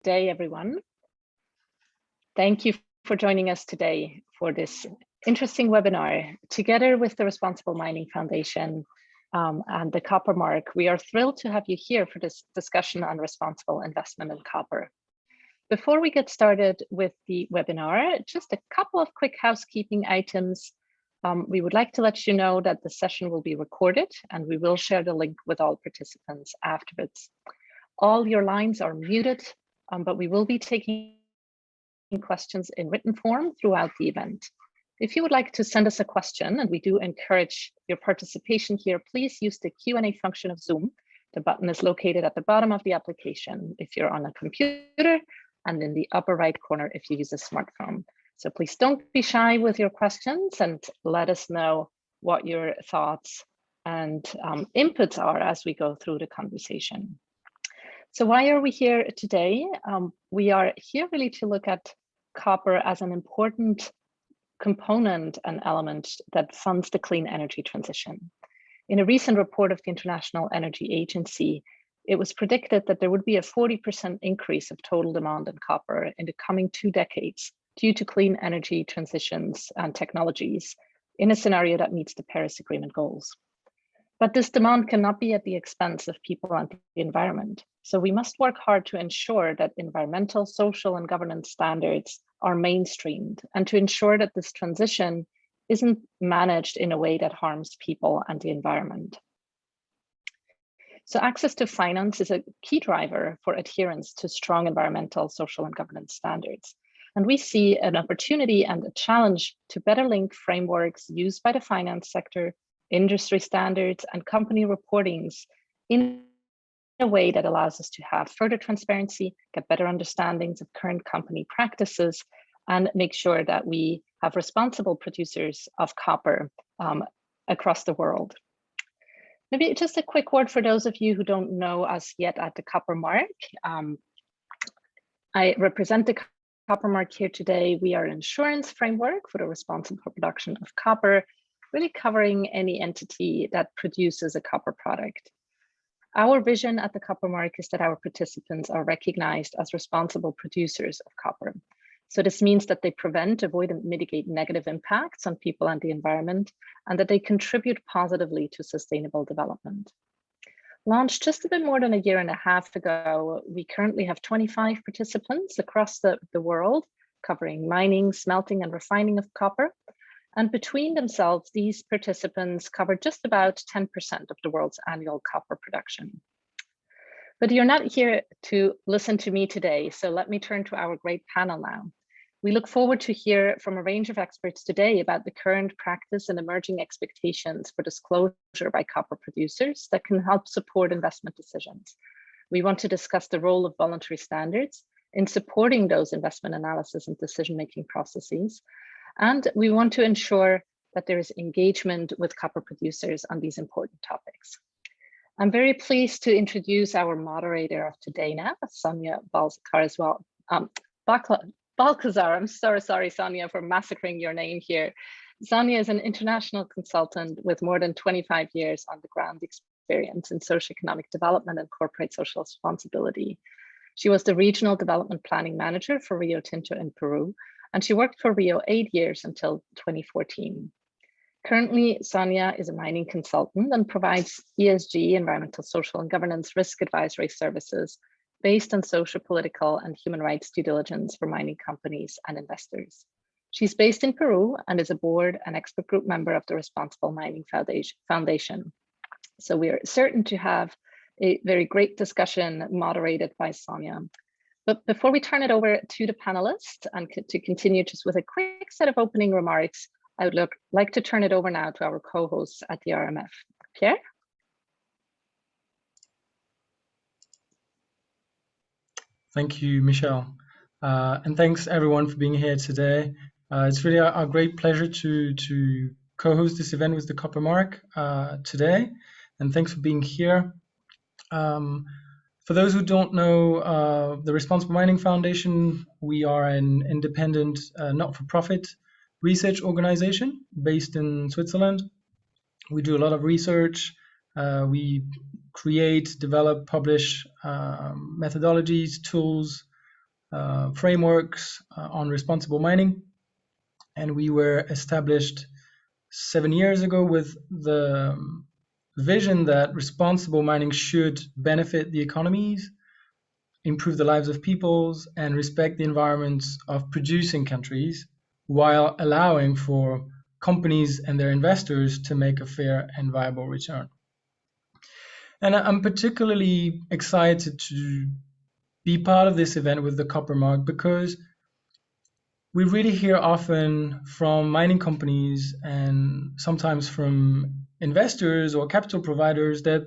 day, everyone. Thank you for joining us today for this interesting webinar. Together with the Responsible Mining Foundation and the Copper Mark, we are thrilled to have you here for this discussion on responsible investment in copper. Before we get started with the webinar, just a couple of quick housekeeping items. We would like to let you know that the session will be recorded and we will share the link with all participants afterwards. All your lines are muted, but we will be taking questions in written form throughout the event. If you would like to send us a question, and we do encourage your participation here, please use the Q&A function of Zoom. The button is located at the bottom of the application if you're on a computer, and in the upper right corner if you use a smartphone. So please don't be shy with your questions and let us know what your thoughts and inputs are as we go through the conversation. So why are we here today? We are here really to look at copper as an important component and element that funds the clean energy transition. In a recent report of the International Energy Agency, it was predicted that there would be a 40% increase of total demand in copper in the coming 2 decades due to clean energy transitions and technologies in a scenario that meets the Paris Agreement goals. But this demand cannot be at the expense of people and the environment. So we must work hard to ensure that environmental, social, and governance standards are mainstreamed and to ensure that this transition isn't managed in a way that harms people and the environment. So access to finance is a key driver for adherence to strong environmental, social, and governance standards. And we see an opportunity and a challenge to better link frameworks used by the finance sector, industry standards, and company reportings in a way that allows us to have further transparency, get better understandings of current company practices, and make sure that we have responsible producers of copper across the world. Maybe just a quick word for those of you who don't know us yet at the Copper Mark. I represent the Copper Mark here today. We are an insurance framework for the responsible production of copper, really covering any entity that produces a copper product. Our vision at the Copper Mark is that our participants are recognized as responsible producers of copper. So this means that they prevent, avoid, and mitigate negative impacts on people and the environment, and that they contribute positively to sustainable development. Launched just a bit more than a year and a half ago, we currently have 25 participants across the world, covering mining, smelting, and refining of copper. And between themselves, these participants cover just about 10% of the world's annual copper production. But you're not here to listen to me today, so let me turn to our great panel now. We look forward to hear from a range of experts today about the current practice and emerging expectations for disclosure by copper producers that can help support investment decisions. We want to discuss the role of voluntary standards in supporting those investment analysis and decision-making processes. And we want to ensure that there is engagement with copper producers on these important topics. I'm very pleased to introduce our moderator of today now, Sonia Balcazar as well. Balcazar, I'm so sorry, Sonia, for massacring your name here. Sonia is an international consultant with more than 25 years on the ground experience in socioeconomic development and corporate social responsibility. She was the regional development planning manager for Rio Tinto in Peru, and she worked for Rio 8 years until 2014. Currently, Sonia is a mining consultant and provides ESG, environmental, social, and governance risk advisory services based on social, political, and human rights due diligence for mining companies and investors. She's based in Peru and is a board and expert group member of the Responsible Mining Foundation. So we are certain to have a very great discussion moderated by Sonia. But before we turn it over to the panelists and to continue just with a quick set of opening remarks, I would like to turn it over now to our co-hosts at the RMF. Pierre? Thank you, Michelle. And thanks everyone for being here today. It's really a great pleasure to co-host this event with the Copper Mark today. And thanks for being here. For those who don't know, the Responsible Mining Foundation, we are an independent, not-for-profit research organization based in Switzerland. We do a lot of research. We create, develop, publish methodologies, tools, frameworks on responsible mining. And we were established 7 years ago with the vision that responsible mining should benefit the economies, improve the lives of peoples, and respect the environments of producing countries, while allowing for companies and their investors to make a fair and viable return. And I'm particularly excited to be part of this event with the Copper Mark because we really hear often from mining companies and sometimes from investors or capital providers that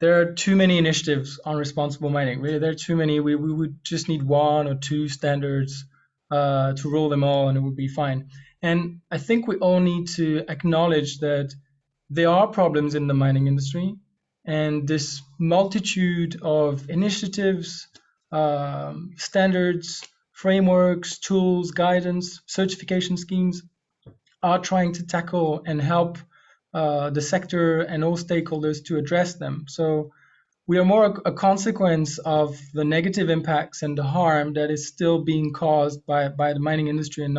there are too many initiatives on responsible mining. Really, there are too many. We would just need one or two standards to roll them all and it would be fine. And I think we all need to acknowledge that there are problems in the mining industry, and this multitude of initiatives, standards, frameworks, tools, guidance, certification schemes are trying to tackle and help the sector and all stakeholders to address them. So we are more a consequence of the negative impacts and the harm that is still being caused by the mining industry and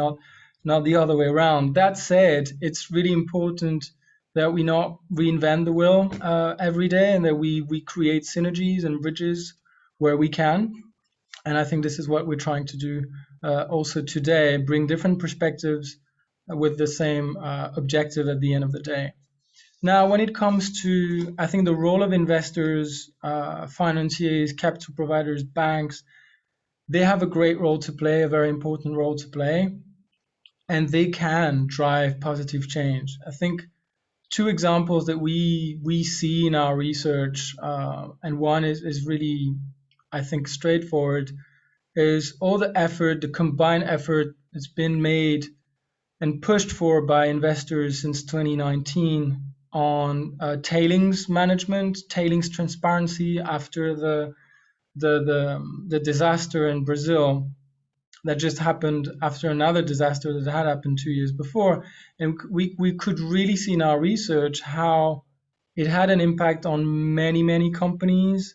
not the other way around. That said, it's really important that we not reinvent the wheel every day, and that we create synergies and bridges where we can. And I think this is what we're trying to do also today, bring different perspectives with the same objective at the end of the day. Now, when it comes to, I think, the role of investors, financiers, capital providers, banks, they have a great role to play, a very important role to play, and they can drive positive change. I think two examples that we see in our research, and one is really, I think, straightforward, is all the effort, the combined effort that's been made and pushed for by investors since 2019 on tailings management, tailings transparency after the disaster in Brazil that just happened after another disaster that had happened 2 years before. And we could really see in our research how it had an impact on many companies,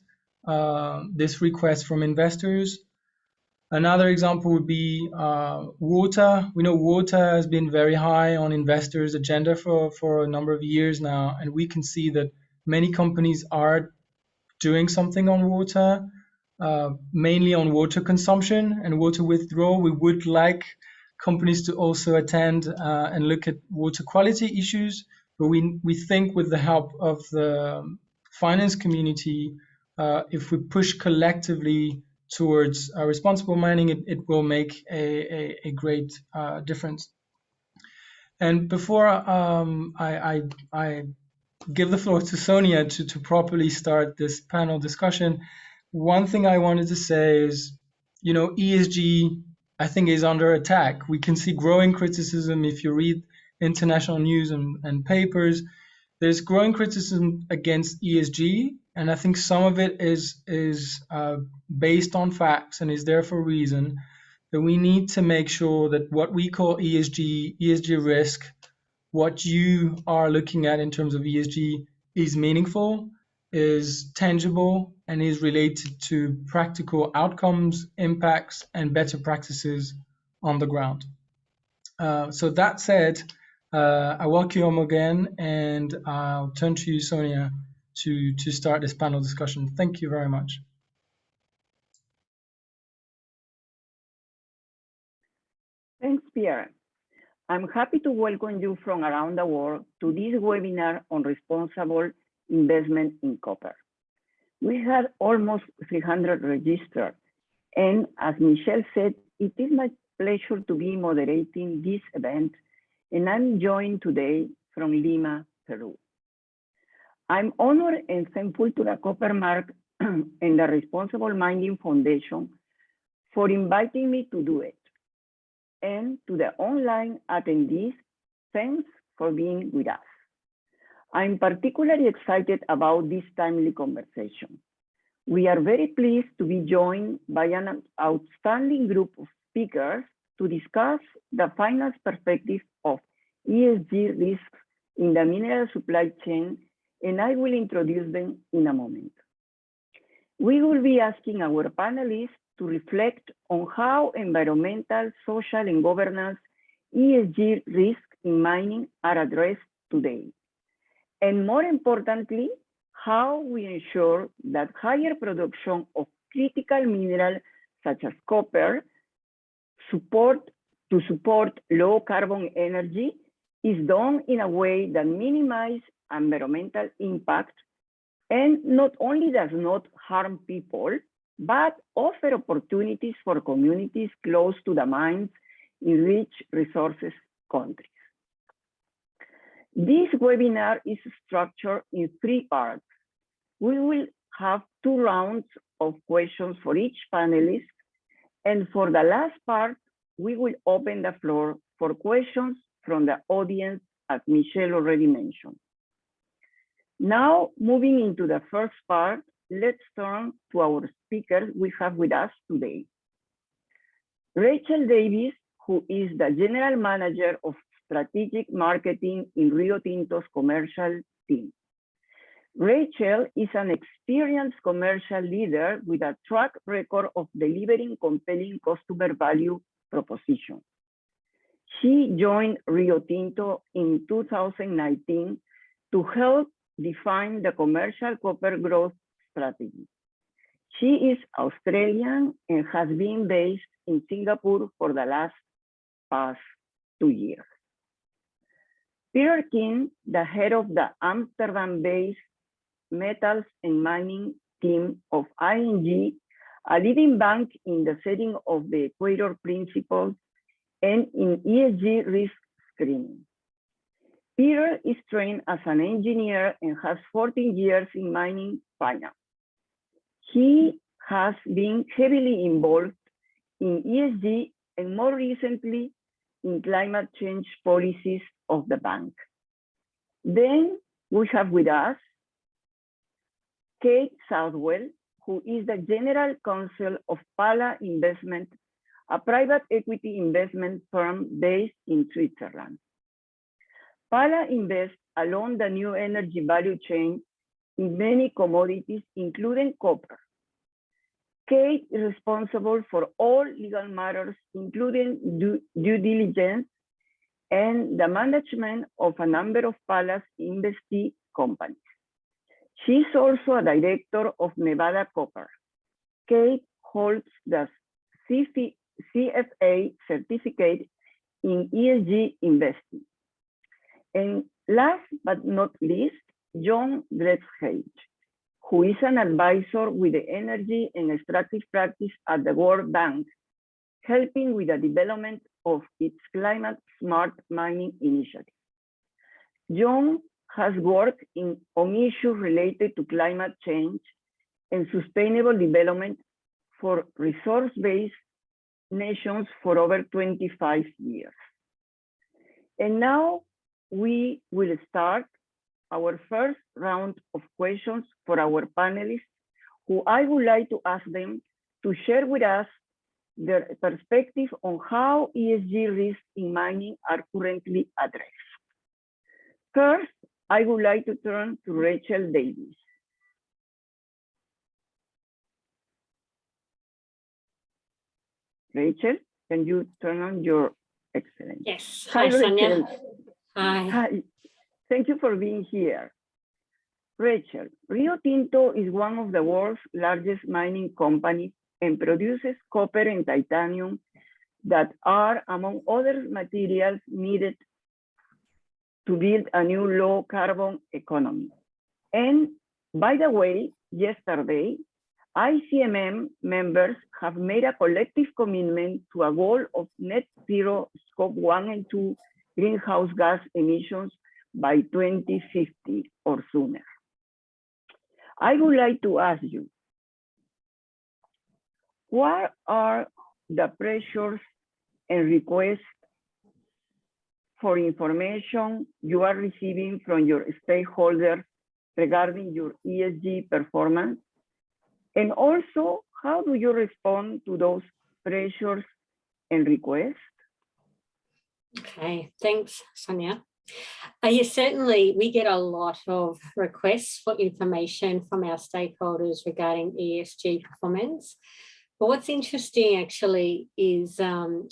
this request from investors. Another example would be water. We know water has been very high on investors' agenda for a number of years now, and we can see that many companies are doing something on water, mainly on water consumption and water withdrawal. We would like companies to also attend and look at water quality issues, but we think with the help of the finance community, if we push collectively towards responsible mining, it will make a great difference. And before I give the floor to Sonia to properly start this panel discussion, one thing I wanted to say is, ESG, I think, is under attack. We can see growing criticism if you read international news and papers. There's growing criticism against ESG, and I think some of it is based on facts and is there for a reason. That we need to make sure that what we call ESG risk, what you are looking at in terms of ESG, is meaningful, is tangible, and is related to practical outcomes, impacts, and better practices on the ground. So that said, I welcome you again, and I'll turn to you, Sonia, to start this panel discussion. Thank you very much. Thanks, Pierre. I'm happy to welcome you from around the world to this webinar on responsible investment in copper. We had almost 300 registered, and as Michelle said, it is my pleasure to be moderating this event, and I'm joined today from Lima, Peru. I'm honored and thankful to the Copper Mark and the Responsible Mining Foundation for inviting me to do it. And to the online attendees, thanks for being with us. I'm particularly excited about this timely conversation. We are very pleased to be joined by an outstanding group of speakers to discuss the finance perspective of ESG risks in the mineral supply chain, and I will introduce them in a moment. We will be asking our panelists to reflect on how environmental, social, and governance ESG risks in mining are addressed today. And more importantly, how we ensure that higher production of critical minerals such as copper to support low carbon energy is done in a way that minimizes environmental impact and not only does not harm people, but offer opportunities for communities close to the mines in rich resources countries. This webinar is structured in 3 parts. We will have 2 rounds of questions for each panelist, and for the last part, we will open the floor for questions from the audience, as Michelle already mentioned. Now, moving into the first part, let's turn to our speakers we have with us today. Rachel Davis, who is the General Manager of Strategic Marketing in Rio Tinto's commercial team. Rachel is an experienced commercial leader with a track record of delivering compelling customer value proposition. She joined Rio Tinto in 2019 to help define the commercial copper growth strategy. She is Australian and has been based in Singapore for the past 2 years. Peter King, the head of the Amsterdam-based metals and mining team of ING, a leading bank in the setting of the Equator Principles and in ESG risk screening. Peter is trained as an engineer and has 14 years in mining finance. He has been heavily involved in ESG and more recently in climate change policies of the bank. Then we have with us Kate Southwell, who is the General Counsel of Pala Investment, a private equity investment firm based in Switzerland. Pala invests along the new energy value chain in many commodities, including copper. Kate is responsible for all legal matters, including due diligence and the management of a number of Pala's investee companies. She's also a director of Nevada Copper. Kate holds the CFA certificate in ESG investing. And last but not least, John Gretzhage, who is an advisor with the energy and extractive practice at the World Bank, helping with the development of its climate smart mining initiative. John has worked on issues related to climate change and sustainable development for resource-based nations for over 25 years. And now we will start our first round of questions for our panelists, who I would like to ask them to share with us their perspective on how ESG risks in mining are currently addressed. First, I would like to turn to Rachel Davis. Rachel, can you turn on your excellent? Yes. Hi, Sonia. Rachel. Hi. Hi. Thank you for being here. Rachel, Rio Tinto is one of the world's largest mining companies and produces copper and titanium that are, among other materials, needed to build a new low carbon economy. And by the way, yesterday, ICMM members have made a collective commitment to a goal of net zero scope 1 and 2 greenhouse gas emissions by 2050 or sooner. I would like to ask you, what are the pressures and requests for information you are receiving from your stakeholders regarding your ESG performance? And also, how do you respond to those pressures and requests? Okay, thanks, Sonia. Yes, certainly we get a lot of requests for information from our stakeholders regarding ESG performance. But what's interesting actually is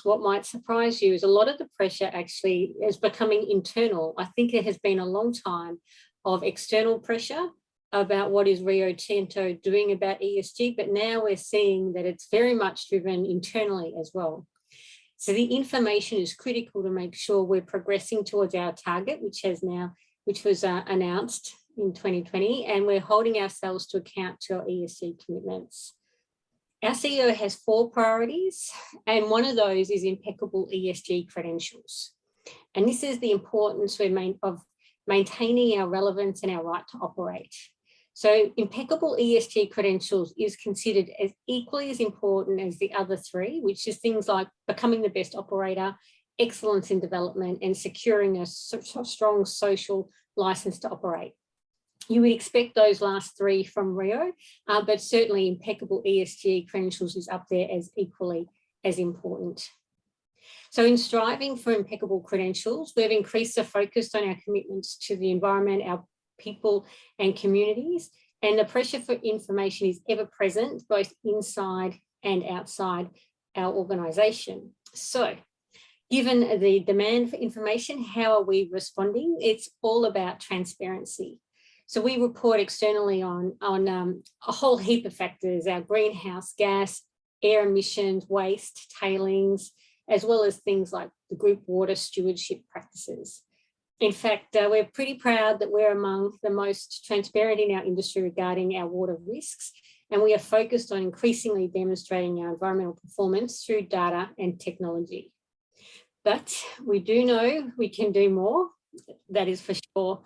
what might surprise you is a lot of the pressure actually is becoming internal. I think there has been a long time of external pressure about what is Rio Tinto doing about ESG, but now we're seeing that it's very much driven internally as well. So the information is critical to make sure we're progressing towards our target, which was announced in 2020, and we're holding ourselves to account to our ESG commitments. Our CEO has 4 priorities, and one of those is impeccable ESG credentials. And this is the importance of maintaining our relevance and our right to operate. So impeccable ESG credentials is considered as equally as important as the other 3, which is things like becoming the best operator, excellence in development, and securing a strong social license to operate. You would expect those last 3 from Rio, but certainly impeccable ESG credentials is up there as equally as important. So in striving for impeccable credentials, we've increased the focus on our commitments to the environment, our people and communities, and the pressure for information is ever present, both inside and outside our organisation. So given the demand for information, how are we responding? It's all about transparency. So we report externally on a whole heap of factors, our greenhouse gas, air emissions, waste, tailings, as well as things like the group water stewardship practices. In fact, we're pretty proud that we're among the most transparent in our industry regarding our water risks, and we are focused on increasingly demonstrating our environmental performance through data and technology. But we do know we can do more. That is for sure.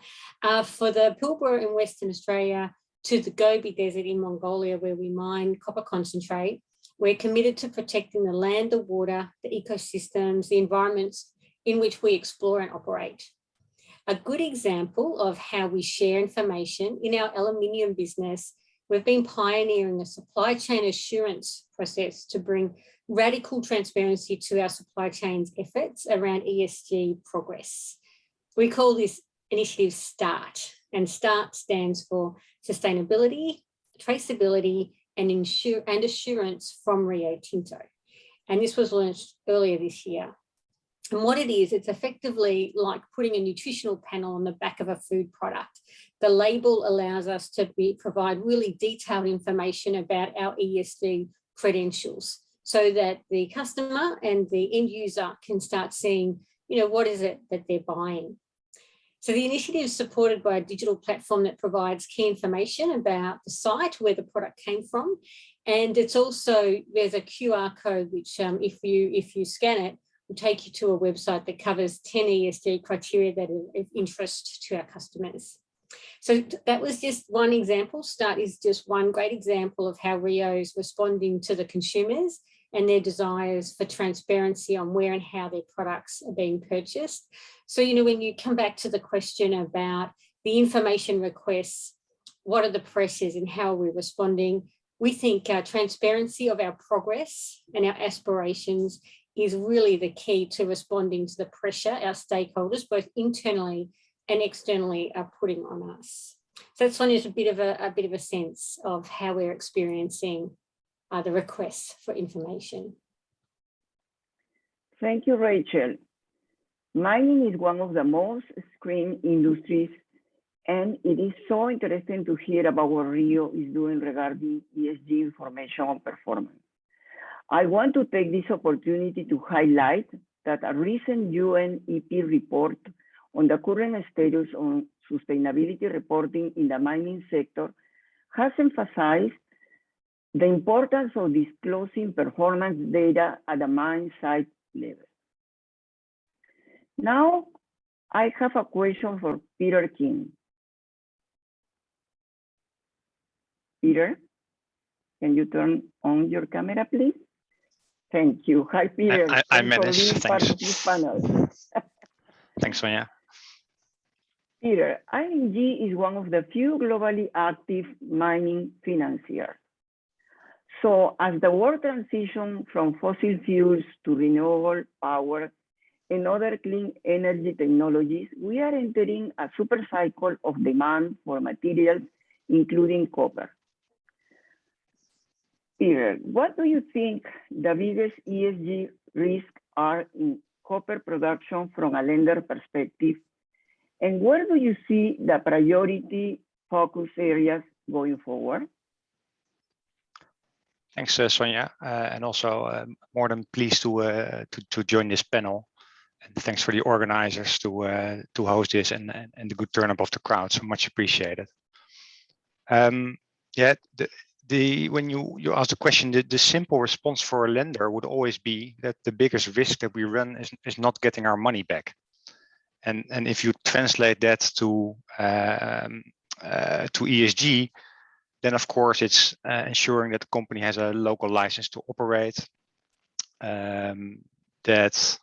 For the Pilbara in Western Australia to the Gobi Desert in Mongolia, where we mine copper concentrate, we're committed to protecting the land, the water, the ecosystems, the environments in which we explore and operate. A good example of how we share information in our aluminium business, we've been pioneering a supply chain assurance process to bring radical transparency to our supply chain's efforts around ESG progress. We call this initiative START, and START stands for Sustainability, Traceability, and Assurance from Rio Tinto. And this was launched earlier this year. And what it is, it's effectively like putting a nutritional panel on the back of a food product. The label allows us to provide really detailed information about our ESG credentials so that the customer and the end user can start seeing, what is it that they're buying. So the initiative is supported by a digital platform that provides key information about the site, where the product came from. And it's also, there's a QR code, which if you scan it, will take you to a website that covers 10 ESG criteria that are of interest to our customers. So that was just one example. START is just one great example of how Rio is responding to the consumers and their desires for transparency on where and how their products are being purchased. So, when you come back to the question about the information requests, what are the pressures and how are we responding? We think transparency of our progress and our aspirations is really the key to responding to the pressure our stakeholders, both internally and externally, are putting on us. So that's one is a bit of a sense of how we're experiencing the requests for information. Thank you, Rachel. Mining is one of the most screened industries, and it is so interesting to hear about what Rio is doing regarding ESG information on performance. I want to take this opportunity to highlight that a recent UNEP report on the current status on sustainability reporting in the mining sector has emphasized the importance of disclosing performance data at the mine site level. Now, I have a question for Peter King. Peter, can you turn on your camera, please? Thank you. Hi, Peter. I managed. Thanks for being part of this panel. Thanks, Sonia. Peter, ING is one of the few globally active mining financiers. So as the world transitions from fossil fuels to renewable power and other clean energy technologies, we are entering a super cycle of demand for materials, including copper. Peter, what do you think the biggest ESG risks are in copper production from a lender perspective? And where do you see the priority focus areas going forward? Thanks, Sonia, and also more than pleased to join this panel. And thanks for the organizers to host this and the good turnout of the crowd. So much appreciated. Yeah, when you ask the question, the simple response for a lender would always be that the biggest risk that we run is not getting our money back. And if you translate that to ESG, then of course it's ensuring that the company has a local license to operate, that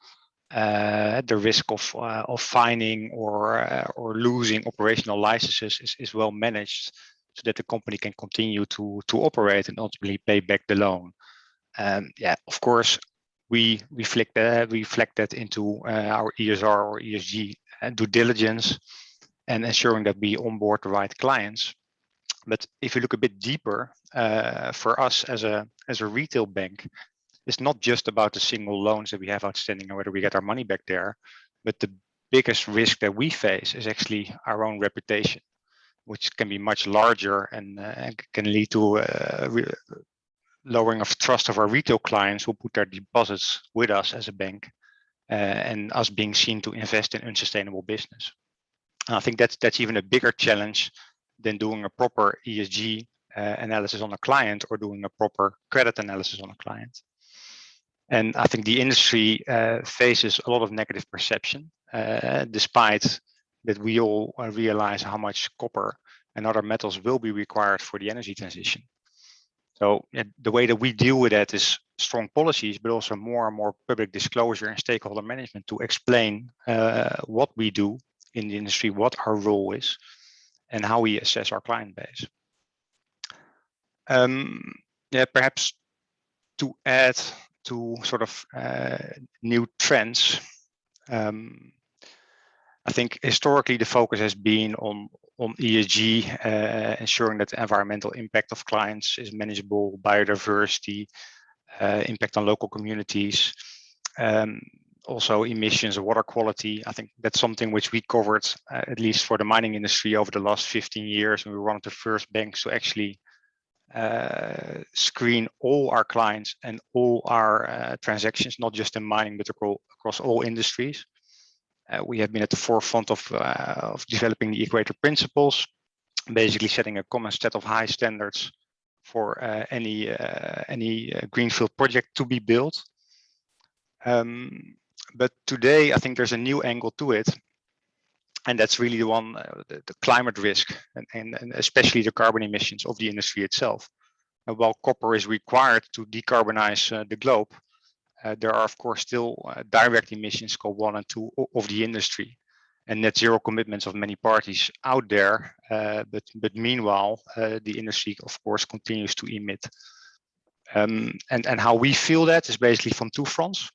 the risk of fining or losing operational licenses is well managed, so that the company can continue to operate and ultimately pay back the loan. Yeah, of course, we reflect that into our ESR or ESG due diligence and ensuring that we onboard the right clients. But if you look a bit deeper, for us as a retail bank, it's not just about the single loans that we have outstanding and whether we get our money back there, but the biggest risk that we face is actually our own reputation, which can be much larger and can lead to lowering of trust of our retail clients who put their deposits with us as a bank, and us being seen to invest in unsustainable business. And I think that's even a bigger challenge than doing a proper ESG analysis on a client or doing a proper credit analysis on a client. And I think the industry faces a lot of negative perception, despite that we all realize how much copper and other metals will be required for the energy transition. So the way that we deal with that is strong policies, but also more and more public disclosure and stakeholder management to explain what we do in the industry, what our role is, and how we assess our client base. Yeah, perhaps to add to sort of new trends, I think historically the focus has been on ESG, ensuring that the environmental impact of clients is manageable, biodiversity, impact on local communities, also emissions, water quality. I think that's something which we covered, at least for the mining industry, over the last 15 years. And we were one of the first banks to actually screen all our clients and all our transactions, not just in mining, but across all industries. We have been at the forefront of developing the Equator Principles, basically setting a common set of high standards for any greenfield project to be built. But today, I think there's a new angle to it, and that's really the one, the climate risk, and especially the carbon emissions of the industry itself. And while copper is required to decarbonize the globe, there are of course still direct emissions, Scope 1 and 2 of the industry, and net zero commitments of many parties out there. But meanwhile, the industry of course continues to emit. And how we feel that is basically from two fronts.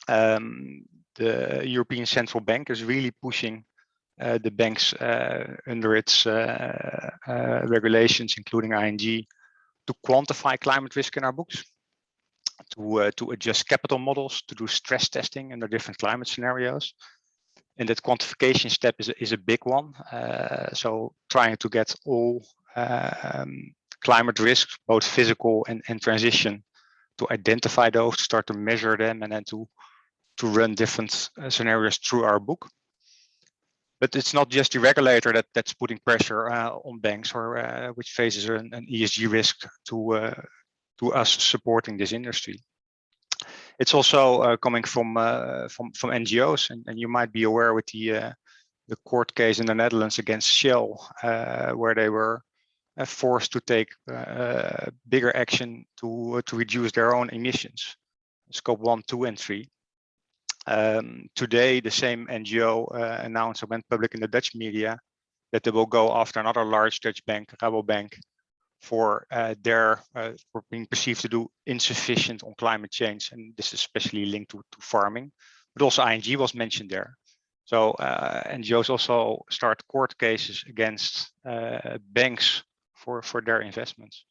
The European Central Bank is really pushing the banks under its regulations, including ING, to quantify climate risk in our books, to adjust capital models, to do stress testing under different climate scenarios. And that quantification step is a big one. So trying to get all climate risks, both physical and transition, to identify those, to start to measure them, and then to run different scenarios through our book. But it's not just the regulator that's putting pressure on banks, or which faces an ESG risk to us supporting this industry. It's also coming from NGOs, and you might be aware with the court case in the Netherlands against Shell, where they were forced to take bigger action to reduce their own emissions, Scope 1, 2, and 3. Today, the same NGO announced and went public in the Dutch media that they will go after another large Dutch bank, Rabobank, for being perceived to do insufficient on climate change, and this is especially linked to farming. But also ING was mentioned there. So NGOs also start court cases against banks for their investments.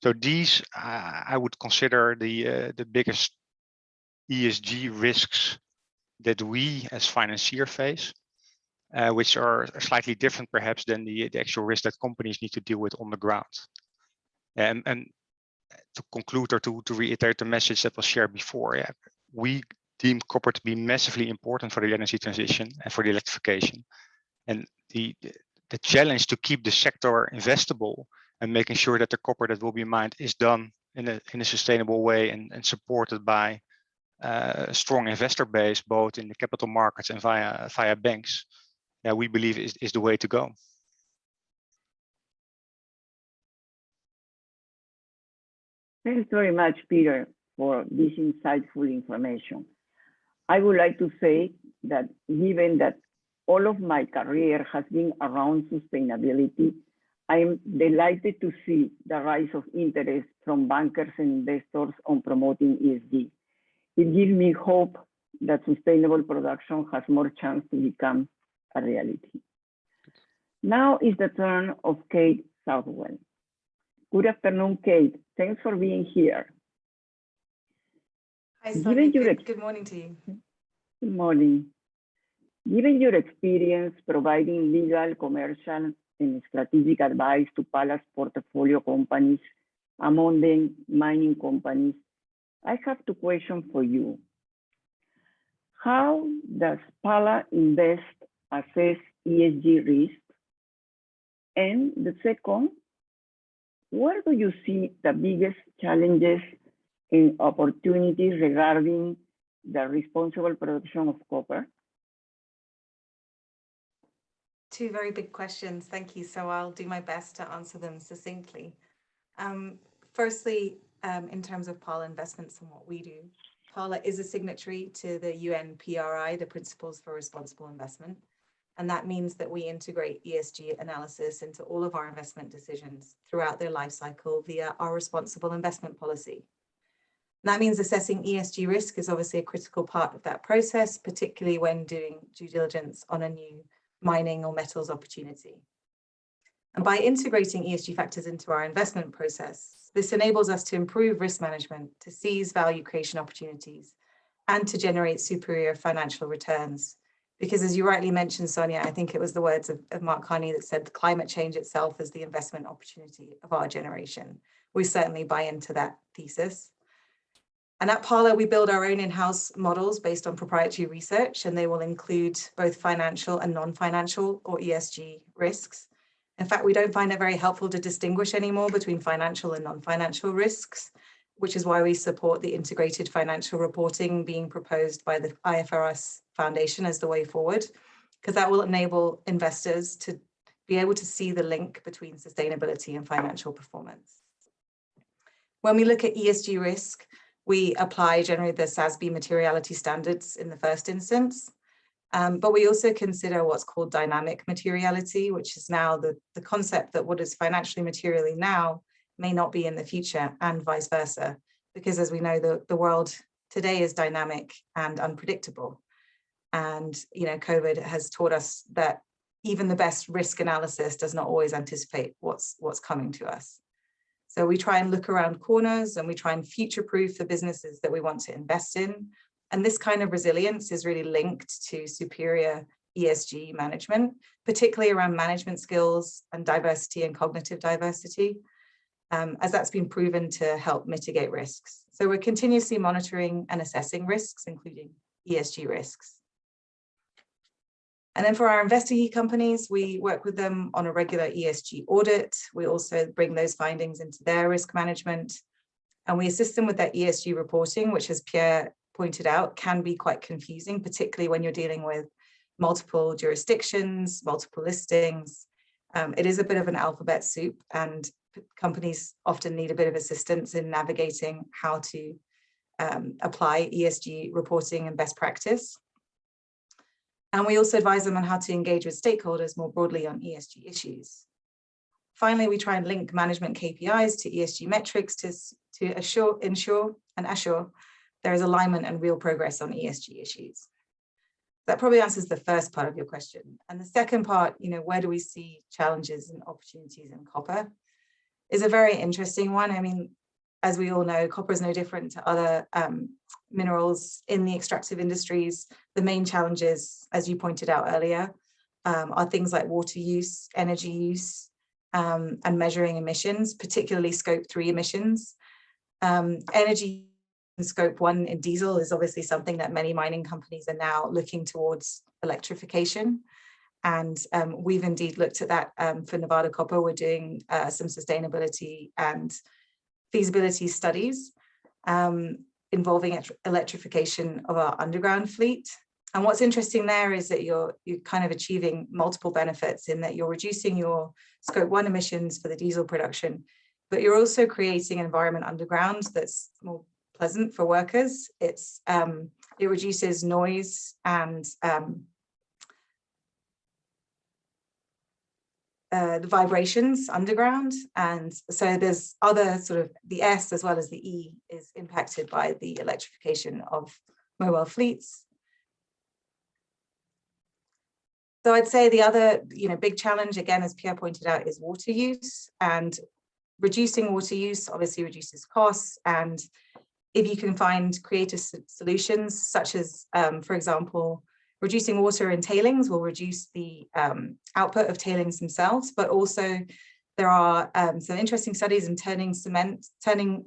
So these I would consider the biggest ESG risks that we as financier face, which are slightly different perhaps than the actual risk that companies need to deal with on the ground. And to conclude or to reiterate the message that was shared before, yeah, we deem copper to be massively important for the energy transition and for the electrification. And the challenge to keep the sector investable and making sure that the copper that will be mined is done in a sustainable way and supported by a strong investor base, both in the capital markets and via banks, we believe is the way to go. Thanks very much, Peter, for this insightful information. I would like to say that given that all of my career has been around sustainability, I am delighted to see the rise of interest from bankers and investors on promoting ESG. It gives me hope that sustainable production has more chance to become a reality. Now is the turn of Kate Southwell. Good afternoon, Kate. Thanks for being here. Hi, Sonia. Good morning to you. Good morning. Given your experience providing legal, commercial, and strategic advice to Pala's portfolio companies, among them mining companies, I have two questions for you. How does Pala Invest assess ESG risk? And the second, where do you see the biggest challenges and opportunities regarding the responsible production of copper? Two very big questions, thank you. So I'll do my best to answer them succinctly. Firstly, in terms of Pala Investments and what we do, Pala is a signatory to the UN PRI, the Principles for Responsible Investment. And that means that we integrate ESG analysis into all of our investment decisions throughout their life cycle via our responsible investment policy. And that means assessing ESG risk is obviously a critical part of that process, particularly when doing due diligence on a new mining or metals opportunity. And by integrating ESG factors into our investment process, this enables us to improve risk management, to seize value creation opportunities, and to generate superior financial returns. Because as you rightly mentioned, Sonia, I think it was the words of Mark Carney that said climate change itself is the investment opportunity of our generation. We certainly buy into that thesis. And at Pala, we build our own in-house models based on proprietary research, and they will include both financial and non-financial or ESG risks. In fact, we don't find it very helpful to distinguish anymore between financial and non-financial risks, which is why we support the integrated financial reporting being proposed by the IFRS Foundation as the way forward, because that will enable investors to be able to see the link between sustainability and financial performance. When we look at ESG risk, we apply generally the SASB materiality standards in the first instance, but we also consider what's called dynamic materiality, which is now the concept that what is financially materially now may not be in the future, and vice versa, because as we know, the world today is dynamic and unpredictable. And COVID has taught us that even the best risk analysis does not always anticipate what's coming to us. So we try and look around corners and we try and future-proof the businesses that we want to invest in. And this kind of resilience is really linked to superior ESG management, particularly around management skills and diversity and cognitive diversity, as that's been proven to help mitigate risks. So we're continuously monitoring and assessing risks, including ESG risks. And then for our investee companies, we work with them on a regular ESG audit. We also bring those findings into their risk management, and we assist them with their ESG reporting, which, as Pierre pointed out, can be quite confusing, particularly when you're dealing with multiple jurisdictions, multiple listings. It is a bit of an alphabet soup, and companies often need a bit of assistance in navigating how to apply ESG reporting and best practice. And we also advise them on how to engage with stakeholders more broadly on ESG issues. Finally, we try and link management KPIs to ESG metrics to ensure there is alignment and real progress on ESG issues. That probably answers the first part of your question. And the second part, where do we see challenges and opportunities in copper? is a very interesting one. I mean, as we all know, copper is no different to other minerals in the extractive industries. The main challenges, as you pointed out earlier, are things like water use, energy use, and measuring emissions, particularly scope 3 emissions. Energy scope 1 in diesel is obviously something that many mining companies are now looking towards electrification. And we've indeed looked at that for Nevada Copper. We're doing some sustainability and feasibility studies involving electrification of our underground fleet. And what's interesting there is that you're kind of achieving multiple benefits in that you're reducing your scope 1 emissions for the diesel production, but you're also creating an environment underground that's more pleasant for workers. It reduces noise and the vibrations underground. And so there's other sort of the S as well as the E is impacted by the electrification of mobile fleets. So I'd say the other, big challenge, again, as Pierre pointed out, is water use, and reducing water use obviously reduces costs. And if you can find creative solutions, such as, for example, reducing water in tailings will reduce the output of tailings themselves, but also there are some interesting studies in turning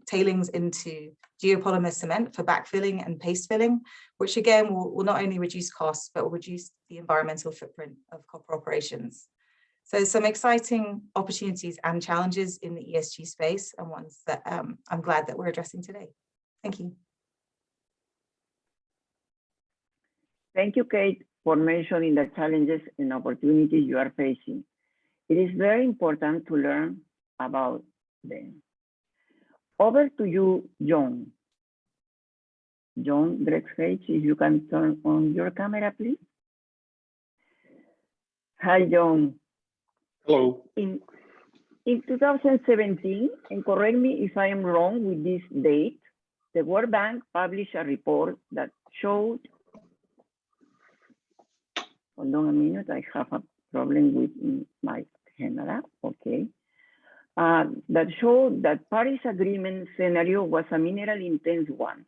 tailings into geopolymer cement for backfilling and paste filling, which again will not only reduce costs, but will reduce the environmental footprint of copper operations. So some exciting opportunities and challenges in the ESG space, and ones that I'm glad that we're addressing today. Thank you. Thank you, Kate, for mentioning the challenges and opportunities you are facing. It is very important to learn about them. Over to you, John. John Drexage, if you can turn on your camera, please. Hi, John. Hello. In 2017, and correct me if I am wrong with this date, the World Bank published a report that showed, hold on a minute, I have a problem with my camera, okay. That showed that Paris Agreement scenario was a mineral intense one.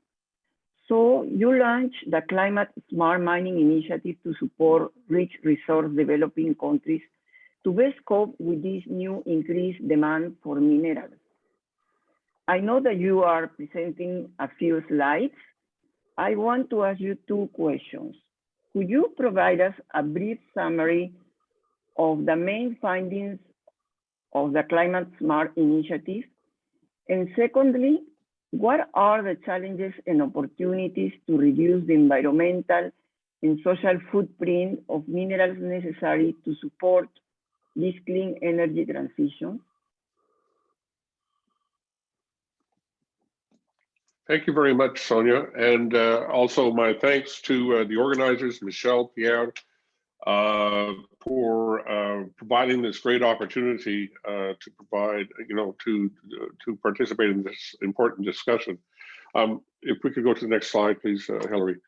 So you launched the Climate Smart Mining Initiative to support rich resource developing countries to best cope with this new increased demand for minerals. I know that you are presenting a few slides. I want to ask you two questions. Could you provide us a brief summary of the main findings of the Climate Smart Initiative? And secondly, what are the challenges and opportunities to reduce the environmental and social footprint of minerals necessary to support this clean energy transition? Thank you very much, Sonia. And also my thanks to the organizers, Michelle, Pierre, for providing this great opportunity to provide, to participate in this important discussion. If we could go to the next slide, please, Hillary.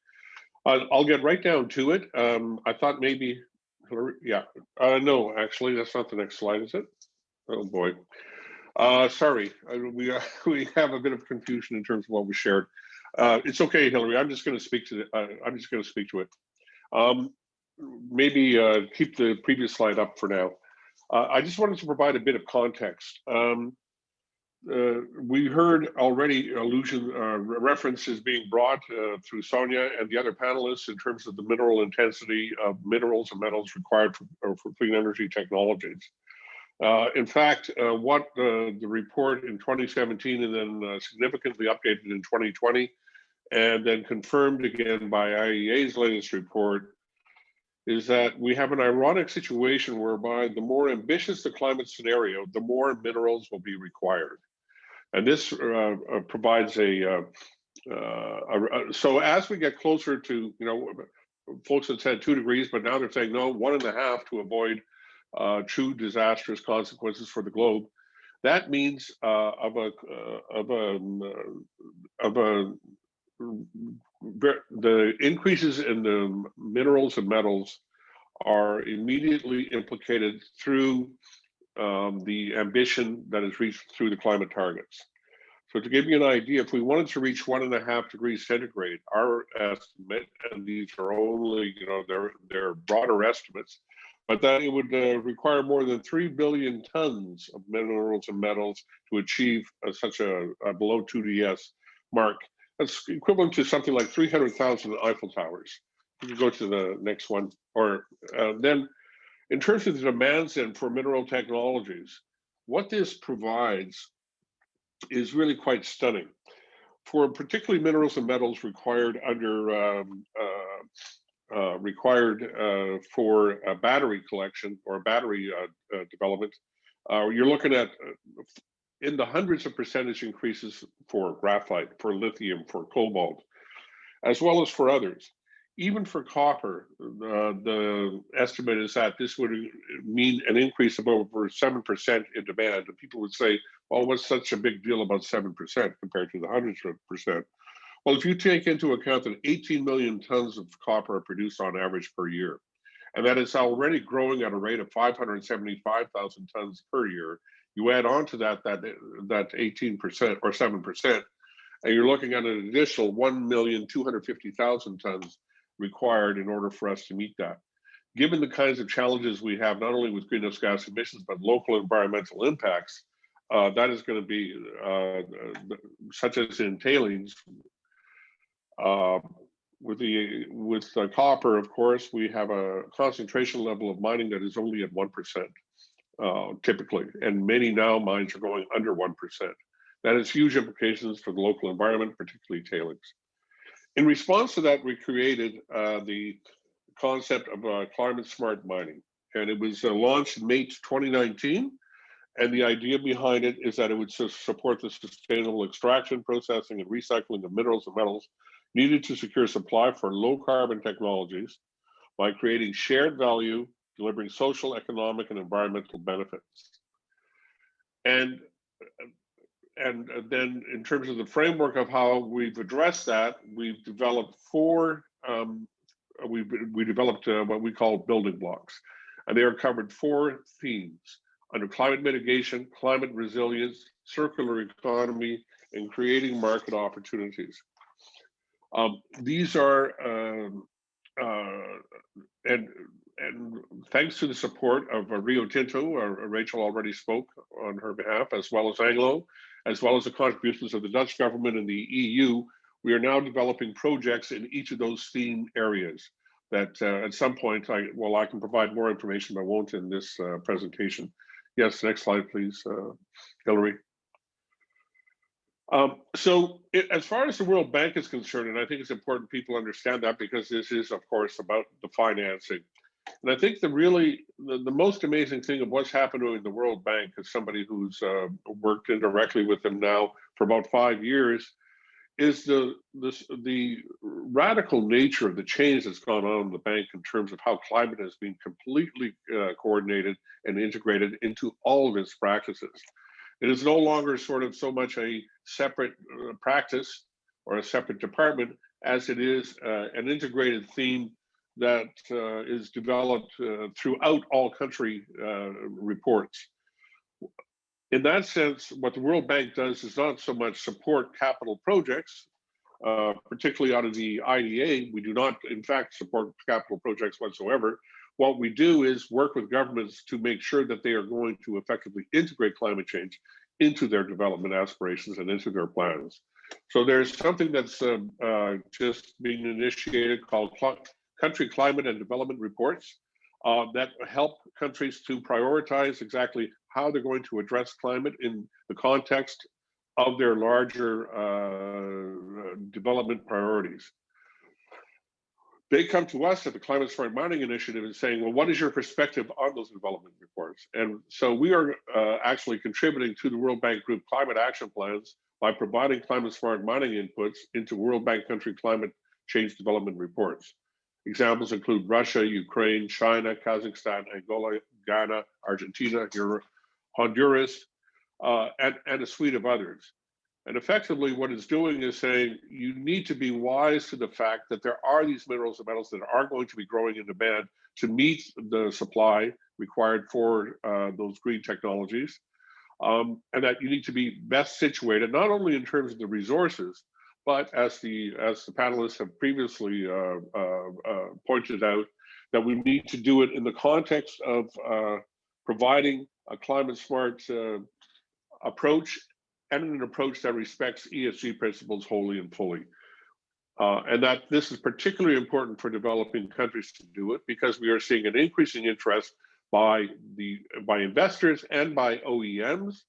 I'll get right down to it. I thought maybe, Hillary, yeah. No, actually, that's not the next slide, is it? Oh boy. Sorry, we have a bit of confusion in terms of what we shared. It's okay, Hillary. I'm just going to speak to it. Maybe keep the previous slide up for now. I just wanted to provide a bit of context. We heard already references being brought through Sonia and the other panelists in terms of the mineral intensity of minerals and metals required for clean energy technologies. In fact, what the report in 2017 and then significantly updated in 2020 and then confirmed again by IEA's latest report is that we have an ironic situation whereby the more ambitious the climate scenario, the more minerals will be required. And this provides so as we get closer to, folks had said 2 degrees, but now they're saying no, 1.5 to avoid true disastrous consequences for the globe. That means the increases in the minerals and metals are immediately implicated through the ambition that is reached through the climate targets. So to give you an idea, if we wanted to reach 1.5 degrees centigrade, our estimate, and these are only, they're broader estimates, but that it would require more than 3 billion tons of minerals and metals to achieve such a below 2DS mark. That's equivalent to something like 300,000 Eiffel Towers. You can go to the next one. Or then in terms of the demands then for mineral technologies, what this provides is really quite stunning. For particularly minerals and metals required under for a battery collection or a battery development, you're looking at in the hundreds of percentage increases for graphite, for lithium, for cobalt, as well as for others. Even for copper, the estimate is that this would mean an increase of over 7% in demand. And people would say, well, what's such a big deal about 7% compared to the hundreds of percent? Well, if you take into account that 18 million tons of copper are produced on average per year, and that it's already growing at a rate of 575,000 tons per year, you add on to that 18% or 7%, and you're looking at an additional 1,250,000 tons required in order for us to meet that. Given the kinds of challenges we have, not only with greenhouse gas emissions, but local environmental impacts, that is going to be, such as in tailings, with copper, of course, we have a concentration level of mining that is only at 1%, typically, and many now mines are going under 1%. That has huge implications for the local environment, particularly tailings. In response to that, we created the concept of climate smart mining, and it was launched in May 2019. And the idea behind it is that it would support the sustainable extraction, processing, and recycling of minerals and metals needed to secure supply for low carbon technologies by creating shared value, delivering social, economic, and environmental benefits. And then in terms of the framework of how we've addressed that, we've developed we developed what we call building blocks. And they are covered 4 themes under climate mitigation, climate resilience, circular economy, and creating market opportunities. These are, and thanks to the support of Rio Tinto, Rachel already spoke on her behalf, as well as Anglo, as well as the contributions of the Dutch government and the EU, we are now developing projects in each of those theme areas that at some point, I can provide more information, but won't in this presentation. Yes, next slide, please, Hillary. As far as the World Bank is concerned, and I think it's important people understand that because this is, of course, about the financing. And I think the most amazing thing of what's happened in the World Bank, as somebody who's worked indirectly with them now for about 5 years, is the radical nature of the change that's gone on in the bank in terms of how climate has been completely coordinated and integrated into all of its practices. It is no longer sort of so much a separate practice or a separate department as it is an integrated theme that is developed throughout all country reports. In that sense, what the World Bank does is not so much support capital projects, particularly out of the IDA. We do not, in fact, support capital projects whatsoever. What we do is work with governments to make sure that they are going to effectively integrate climate change into their development aspirations and into their plans. So there's something that's just being initiated called Country Climate and Development Reports that help countries to prioritize exactly how they're going to address climate in the context of their larger development priorities. They come to us at the Climate Smart Mining Initiative and saying, well, what is your perspective on those development reports? And so we are actually contributing to the World Bank Group climate action plans by providing climate smart mining inputs into World Bank country climate change development reports. Examples include Russia, Ukraine, China, Kazakhstan, Angola, Ghana, Argentina, Honduras, and a suite of others. And effectively what it's doing is saying you need to be wise to the fact that there are these minerals and metals that are going to be growing in demand to meet the supply required for those green technologies. And that you need to be best situated, not only in terms of the resources, but as the panelists have previously pointed out, that we need to do it in the context of providing a climate smart approach, and an approach that respects ESG principles wholly and fully. And that this is particularly important for developing countries to do it, because we are seeing an increasing interest by investors and by OEMs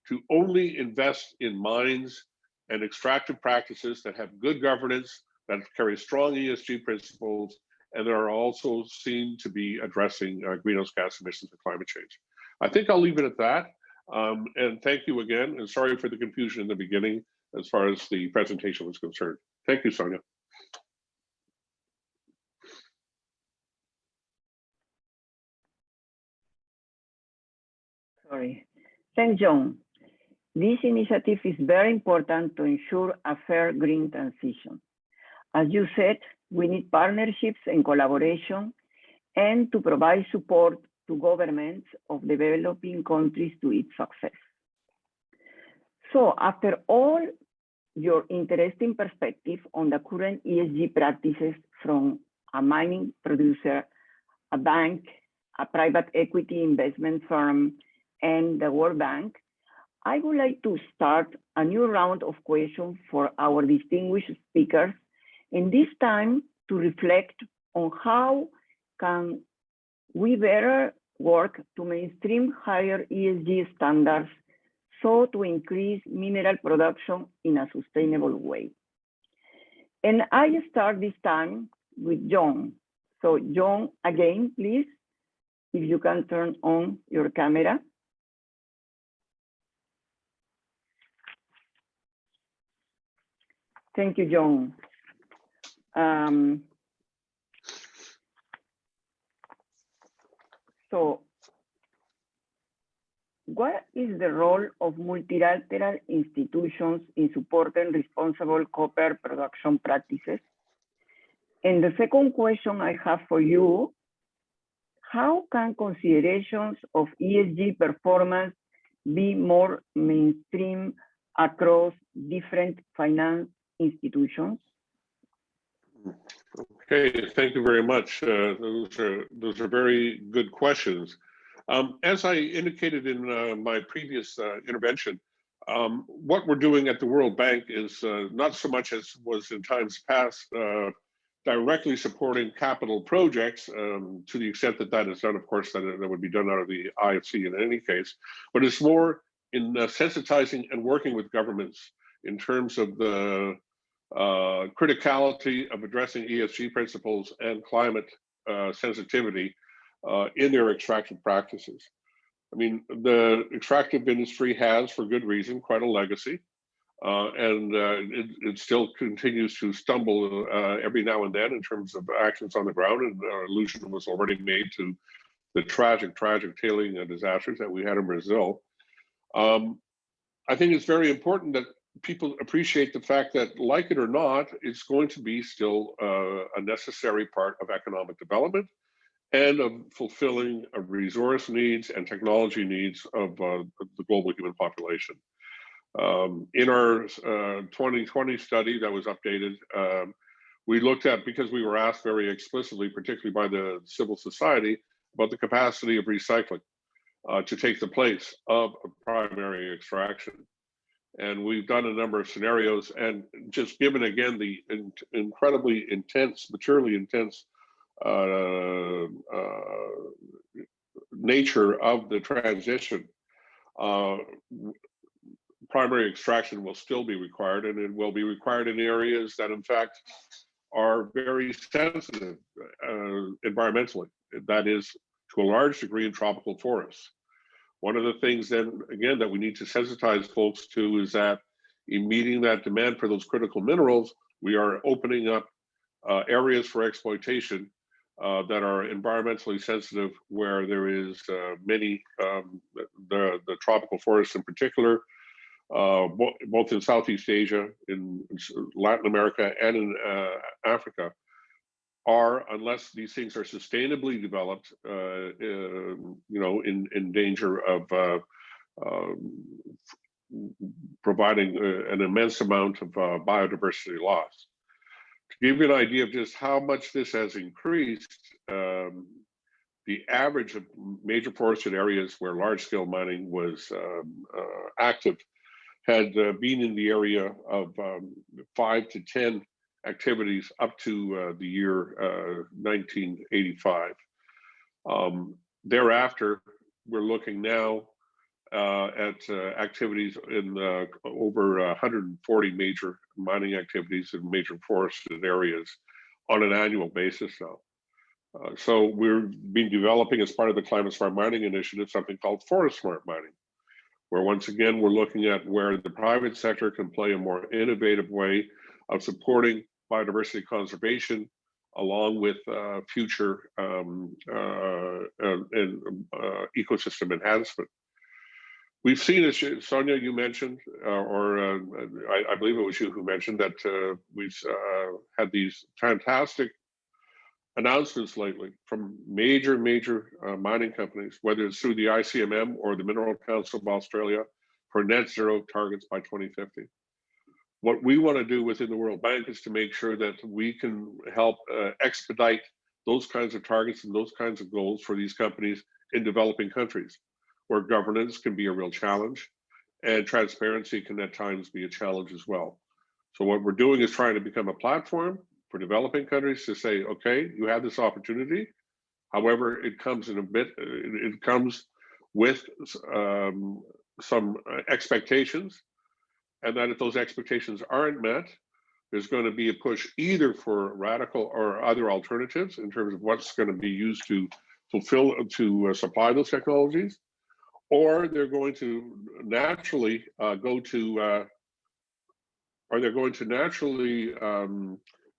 to only invest in mines and extractive practices that have good governance, that carry strong ESG principles, and that are also seen to be addressing greenhouse gas emissions and climate change. I think I'll leave it at that. And thank you again, and sorry for the confusion in the beginning as far as the presentation was concerned. Thank you, Sonia. Sorry. Thanks, John. This initiative is very important to ensure a fair green transition. As you said, we need partnerships and collaboration, and to provide support to governments of developing countries to its success. So after all your interesting perspective on the current ESG practices from a mining producer, a bank, a private equity investment firm, and the World Bank, I would like to start a new round of questions for our distinguished speakers, and this time to reflect on how can we better work to mainstream higher ESG standards so to increase mineral production in a sustainable way. And I start this time with John. So John, again, please, if you can turn on your camera. Thank you, John. So what is the role of multilateral institutions in supporting responsible copper production practices? And the second question I have for you, how can considerations of ESG performance be more mainstream across different finance institutions? Okay, thank you very much. Those are very good questions. As I indicated in my previous intervention, what we're doing at the World Bank is not so much as was in times past, directly supporting capital projects to the extent that that is done, of course, that would be done out of the IFC in any case, but it's more in sensitizing and working with governments in terms of the criticality of addressing ESG principles and climate sensitivity in their extractive practices. I mean, the extractive industry has, for good reason, quite a legacy, and it still continues to stumble every now and then in terms of actions on the ground, and allusion was already made to the tragic tailing disasters that we had in Brazil. I think it's very important that people appreciate the fact that, like it or not, it's going to be still a necessary part of economic development and of fulfilling resource needs and technology needs of the global human population. In our 2020 study that was updated, we looked at, because we were asked very explicitly, particularly by the civil society, about the capacity of recycling to take the place of primary extraction. And we've done a number of scenarios, and just given again the incredibly intense, maturely intense nature of the transition, primary extraction will still be required, and it will be required in areas that in fact are very sensitive environmentally. That is, to a large degree, in tropical forests. One of the things then, again, that we need to sensitize folks to is that in meeting that demand for those critical minerals, we are opening up areas for exploitation that are environmentally sensitive, where there is many, the tropical forests in particular, both in Southeast Asia, in Latin America, and in Africa, are, unless these things are sustainably developed, in danger of providing an immense amount of biodiversity loss. To give you an idea of just how much this has increased, the average of major forested areas where large-scale mining was active had been in the area of 5 to 10 activities up to the year 1985. Thereafter, we're looking now at activities in over 140 major mining activities in major forested areas on an annual basis now. So we've been developing, as part of the Climate Smart Mining Initiative, something called Forest Smart Mining, where once again, we're looking at where the private sector can play a more innovative way of supporting biodiversity conservation along with future ecosystem enhancement. We've seen, as Sonia, you mentioned, I believe it was you who mentioned that we've had these fantastic announcements lately from major mining companies, whether it's through the ICMM or the Mineral Council of Australia, for net zero targets by 2050. What we want to do within the World Bank is to make sure that we can help expedite those kinds of targets and those kinds of goals for these companies in developing countries, where governance can be a real challenge and transparency can at times be a challenge as well. So what we're doing is trying to become a platform for developing countries to say, okay, you have this opportunity. However, it comes with some expectations, and that if those expectations aren't met, there's going to be a push either for radical or other alternatives in terms of what's going to be used to supply those technologies, or they're going to naturally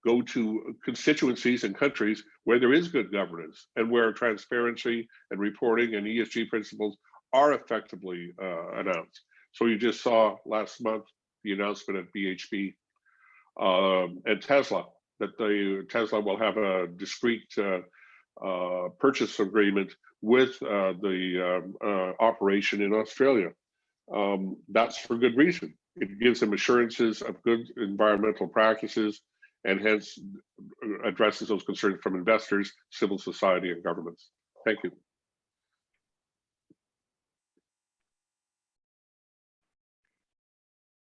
go to constituencies and countries where there is good governance and where transparency and reporting and ESG principles are effectively announced. So you just saw last month the announcement at BHP and Tesla that Tesla will have a discrete purchase agreement with the operation in Australia. That's for good reason. It gives them assurances of good environmental practices and hence addresses those concerns from investors, civil society, and governments. Thank you.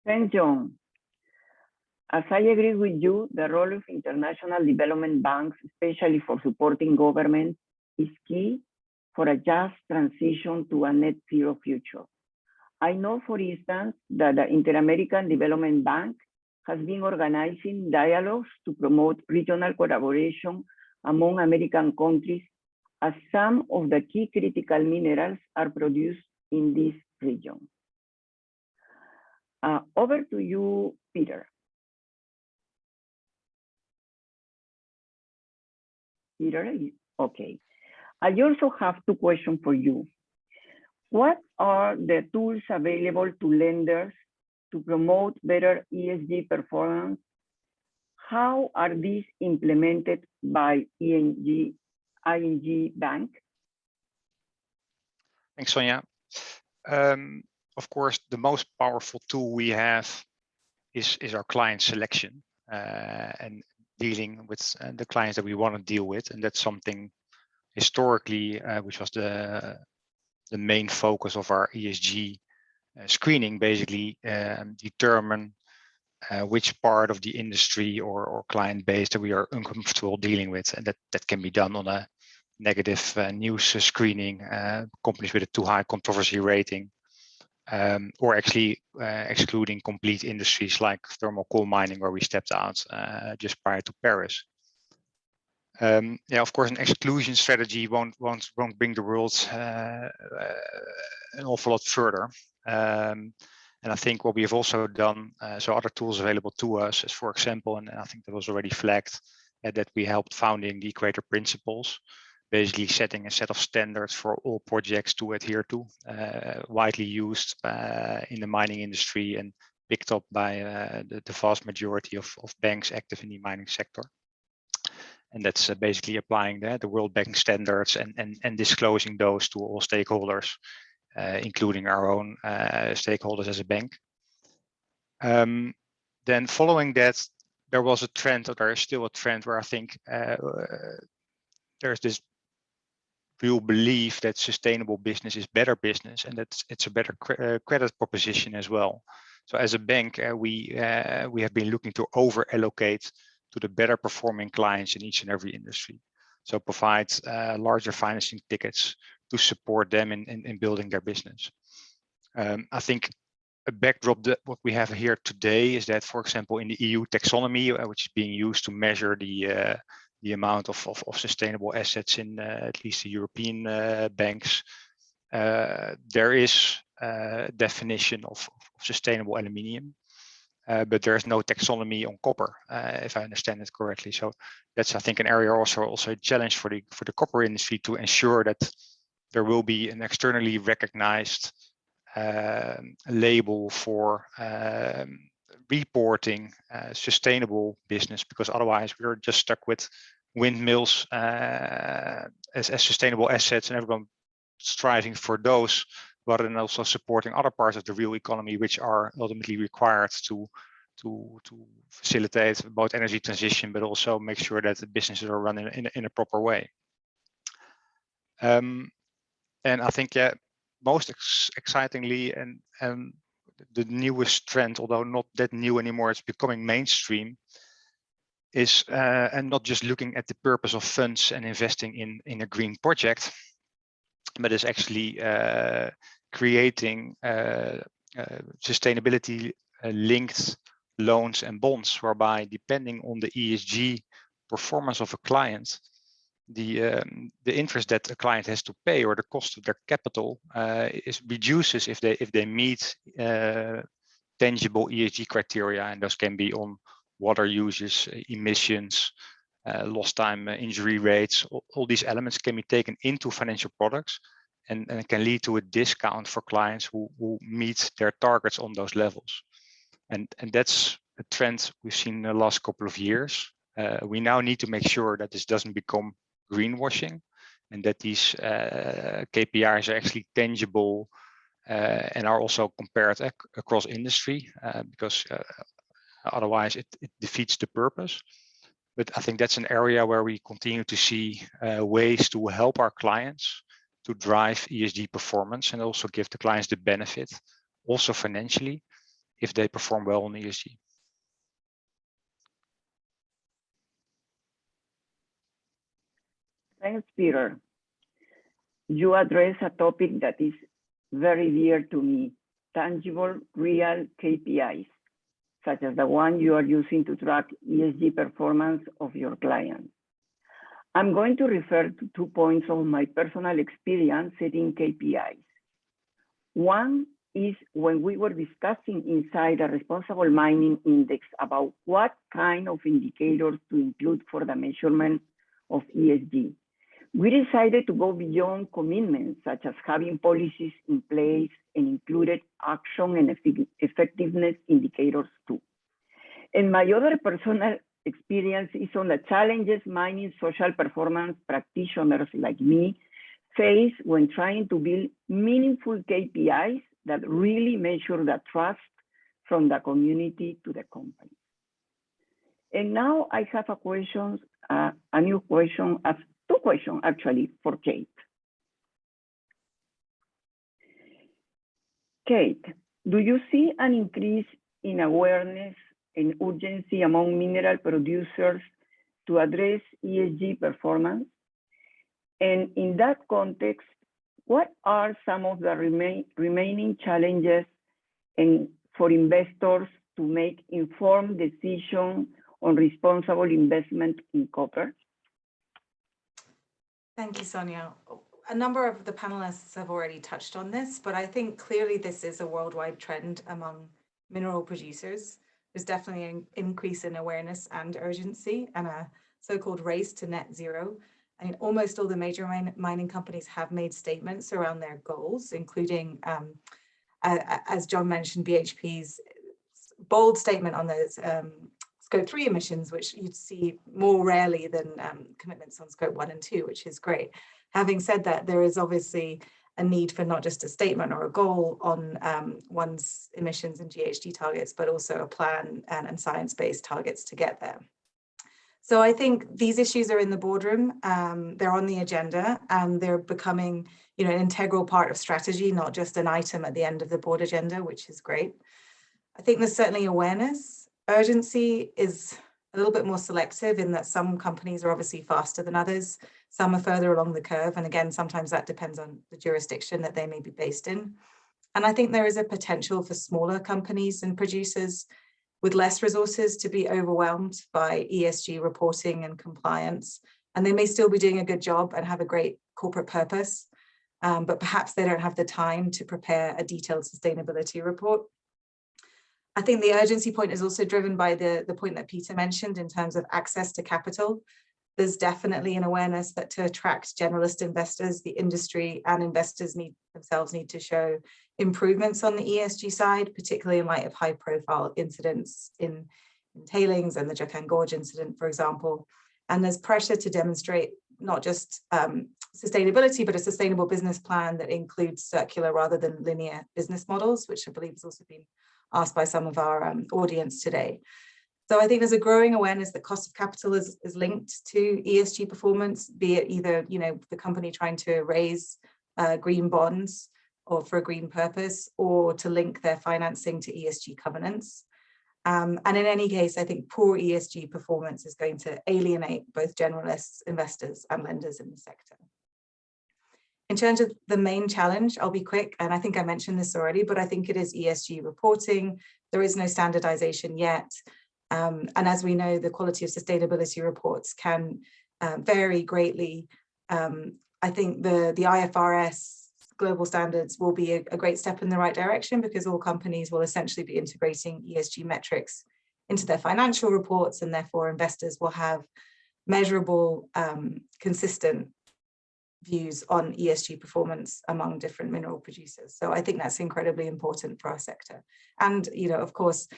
Thanks, John. As I agree with you, the role of international development banks, especially for supporting governments, is key for a just transition to a net zero future. I know, for instance, that the Inter-American Development Bank has been organizing dialogues to promote regional collaboration among American countries, as some of the key critical minerals are produced in this region. Over to you, Peter. Peter, okay. I also have two questions for you. What are the tools available to lenders to promote better ESG performance? How are these implemented by ING Bank? Thanks, Sonia. Of course, the most powerful tool we have is our client selection and dealing with the clients that we want to deal with. And that's something historically, which was the main focus of our ESG screening, basically determine which part of the industry or client base that we are uncomfortable dealing with. And that can be done on a negative news screening, companies with a too high controversy rating, or actually excluding complete industries like thermal coal mining, where we stepped out just prior to Paris. Yeah, of course, an exclusion strategy won't bring the world an awful lot further. And I think what we have also done, so other tools available to us is, for example, and I think that was already flagged, that we helped founding the Equator Principles, basically setting a set of standards for all projects to adhere to, widely used in the mining industry and picked up by the vast majority of banks active in the mining sector. And that's basically applying the World Bank standards and disclosing those to all stakeholders, including our own stakeholders as a bank. Then following that, there was a trend, or there is still a trend, where I think there's this real belief that sustainable business is better business, and that it's a better credit proposition as well. So as a bank, we have been looking to over allocate to the better performing clients in each and every industry. So provide larger financing tickets to support them in building their business. I think a backdrop that what we have here today is that, for example, in the EU taxonomy, which is being used to measure the amount of sustainable assets in at least the European banks, there is a definition of sustainable aluminium, but there's no taxonomy on copper, if I understand it correctly. So that's, I think, an area also a challenge for the copper industry to ensure that there will be an externally recognized label for reporting sustainable business, because otherwise we're just stuck with windmills as sustainable assets, and everyone striving for those rather than also supporting other parts of the real economy, which are ultimately required to facilitate both energy transition, but also make sure that the businesses are run in a proper way. And I think, yeah, most excitingly, and the newest trend, although not that new anymore, it's becoming mainstream, is and not just looking at the purpose of funds and investing in a green project, but is actually creating sustainability linked loans and bonds, whereby depending on the ESG performance of a client, the interest that a client has to pay, or the cost of their capital, reduces if they meet tangible ESG criteria, and those can be on water uses, emissions, lost time injury rates. All these elements can be taken into financial products, and it can lead to a discount for clients who meet their targets on those levels. And that's a trend we've seen in the last couple of years. We now need to make sure that this doesn't become greenwashing, and that these KPIs are actually tangible and are also compared across industry, because otherwise it defeats the purpose. But I think that's an area where we continue to see ways to help our clients to drive ESG performance, and also give the clients the benefit, also financially, if they perform well on ESG. Thanks, Peter. You address a topic that is very dear to me: tangible, real KPIs, such as the one you are using to track ESG performance of your clients. I'm going to refer to 2 points of my personal experience setting KPIs. One is when we were discussing inside a responsible mining index about what kind of indicators to include for the measurement of ESG. We decided to go beyond commitments, such as having policies in place, and included action and effectiveness indicators too. And my other personal experience is on the challenges mining social performance practitioners like me face when trying to build meaningful KPIs that really measure the trust from the community to the company. And now I have a new question, two questions actually for Kate. Kate, do you see an increase in awareness and urgency among mineral producers to address ESG performance? And in that context, what are some of the remaining challenges for investors to make informed decisions on responsible investment in copper? Thank you, Sonia. A number of the panelists have already touched on this, but I think clearly this is a worldwide trend among mineral producers. There's definitely an increase in awareness and urgency, and a so-called race to net zero. I mean, almost all the major mining companies have made statements around their goals, including, as John mentioned, BHP's bold statement on those Scope 3 emissions, which you'd see more rarely than commitments on Scope 1 and 2, which is great. Having said that, there is obviously a need for not just a statement or a goal on one's emissions and GHG targets, but also a plan and science-based targets to get there. So I think these issues are in the boardroom, they're on the agenda, and they're becoming, an integral part of strategy, not just an item at the end of the board agenda, which is great. I think there's certainly awareness. Urgency is a little bit more selective in that some companies are obviously faster than others. Some are further along the curve. And again, sometimes that depends on the jurisdiction that they may be based in. And I think there is a potential for smaller companies and producers with less resources to be overwhelmed by ESG reporting and compliance. And they may still be doing a good job and have a great corporate purpose, but perhaps they don't have the time to prepare a detailed sustainability report. I think the urgency point is also driven by the point that Peter mentioned in terms of access to capital. There's definitely an awareness that to attract generalist investors, the industry and investors themselves need to show improvements on the ESG side, particularly in light of high profile incidents in tailings and the Jacan Gorge incident, for example. And there's pressure to demonstrate not just sustainability, but a sustainable business plan that includes circular rather than linear business models, which I believe has also been asked by some of our audience today. So I think there's a growing awareness that cost of capital is linked to ESG performance, be it either the company trying to raise green bonds or for a green purpose, or to link their financing to ESG covenants. And in any case, I think poor ESG performance is going to alienate both generalists, investors, and lenders in the sector. In terms of the main challenge, I'll be quick, and I think I mentioned this already, but I think it is ESG reporting. There is no standardization yet. And as we know, the quality of sustainability reports can vary greatly. I think the IFRS global standards will be a great step in the right direction, because all companies will essentially be integrating ESG metrics into their financial reports, and therefore investors will have measurable, consistent views on ESG performance among different mineral producers. So I think that's incredibly important for our sector. And, of course,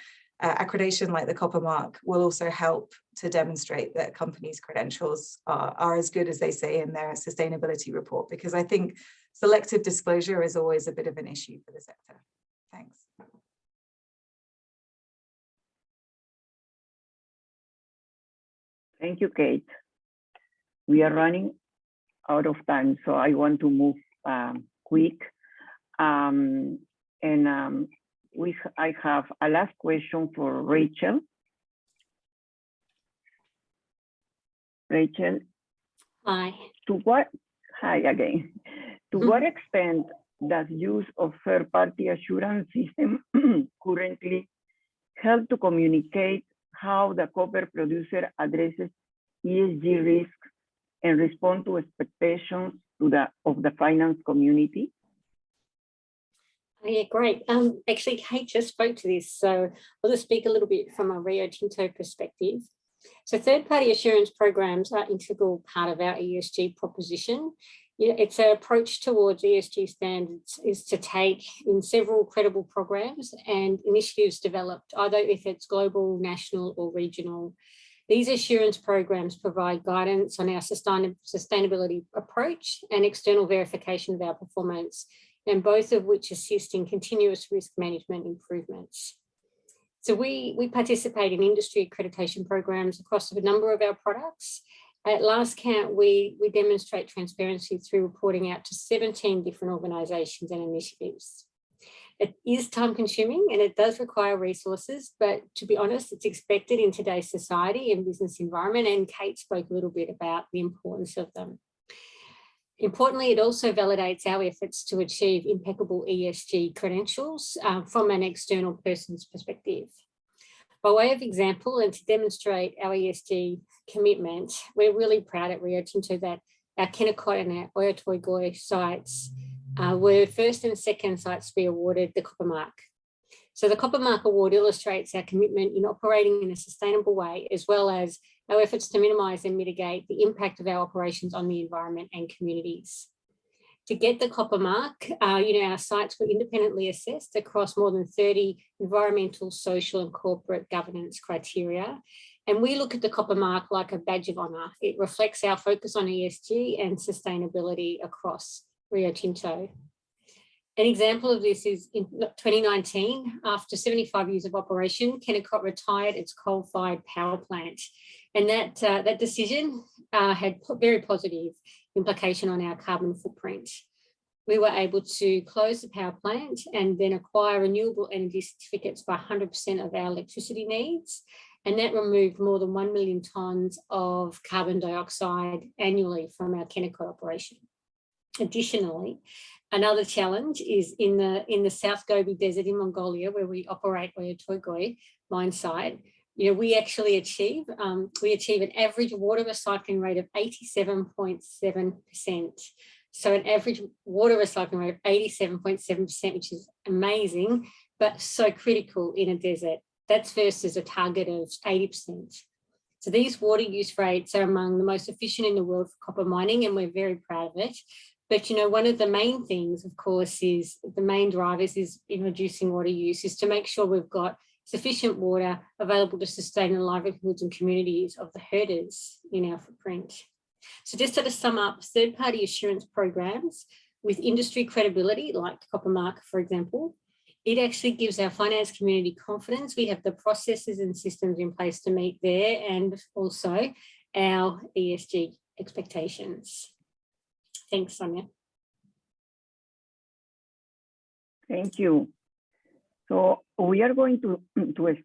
accreditation like the Copper Mark will also help to demonstrate that companies' credentials are as good as they say in their sustainability report, because I think selective disclosure is always a bit of an issue for the sector. Thanks. Thank you, Kate. We are running out of time, so I want to move quick. I have a last question for Rachel. Rachel. Hi. Hi again. To what extent does use of third-party assurance system currently help to communicate how the copper producer addresses ESG risks and respond to expectations of the finance community? Yeah, great. Actually, Kate just spoke to this, so I'll just speak a little bit from a Rio Tinto perspective. So third-party assurance programs are an integral part of our ESG proposition. It's an approach towards ESG standards is to take in several credible programs and initiatives developed, either if it's global, national, or regional. These assurance programs provide guidance on our sustainability approach and external verification of our performance, and both of which assist in continuous risk management improvements. So we participate in industry accreditation programs across a number of our products. At last count, we demonstrate transparency through reporting out to 17 different organisations and initiatives. It is time consuming and it does require resources, but to be honest, it's expected in today's society and business environment, and Kate spoke a little bit about the importance of them. Importantly, it also validates our efforts to achieve impeccable ESG credentials from an external person's perspective. By way of example, and to demonstrate our ESG commitment, we're really proud at Rio Tinto that our Kennecott and our Oyu Tolgoi sites were first and second sites to be awarded the Copper Mark. So the Copper Mark Award illustrates our commitment in operating in a sustainable way, as well as our efforts to minimise and mitigate the impact of our operations on the environment and communities. To get the copper mark, our sites were independently assessed across more than 30 environmental, social and corporate governance criteria. And we look at the copper mark like a badge of honour. It reflects our focus on ESG and sustainability across Rio Tinto. An example of this is in 2019, after 75 years of operation, Kennecott retired its coal-fired power plant. And that decision had very positive implication on our carbon footprint. We were able to close the power plant and then acquire renewable energy certificates for 100% of our electricity needs. And that removed more than 1 million tonnes of carbon dioxide annually from our Kennecott operation. Additionally, another challenge is in the South Gobi Desert in Mongolia, where we operate Oyu Tolgoi mine site. We actually achieve an average water recycling rate of 87.7%. So an average water recycling rate of 87.7%, which is amazing, but so critical in a desert. That's versus a target of 80%. So these water use rates are among the most efficient in the world for copper mining, and we're very proud of it. But, one of the main things, of course, is the main drivers is in reducing water use is to make sure we've got sufficient water available to sustain the livelihoods and communities of the herders in our footprint. So just to sum up, third-party assurance programs with industry credibility, like Copper Mark, for example, it actually gives our finance community confidence. We have the processes and systems in place to meet their and also our ESG expectations. Thanks, Sonia. Thank you. So we are going to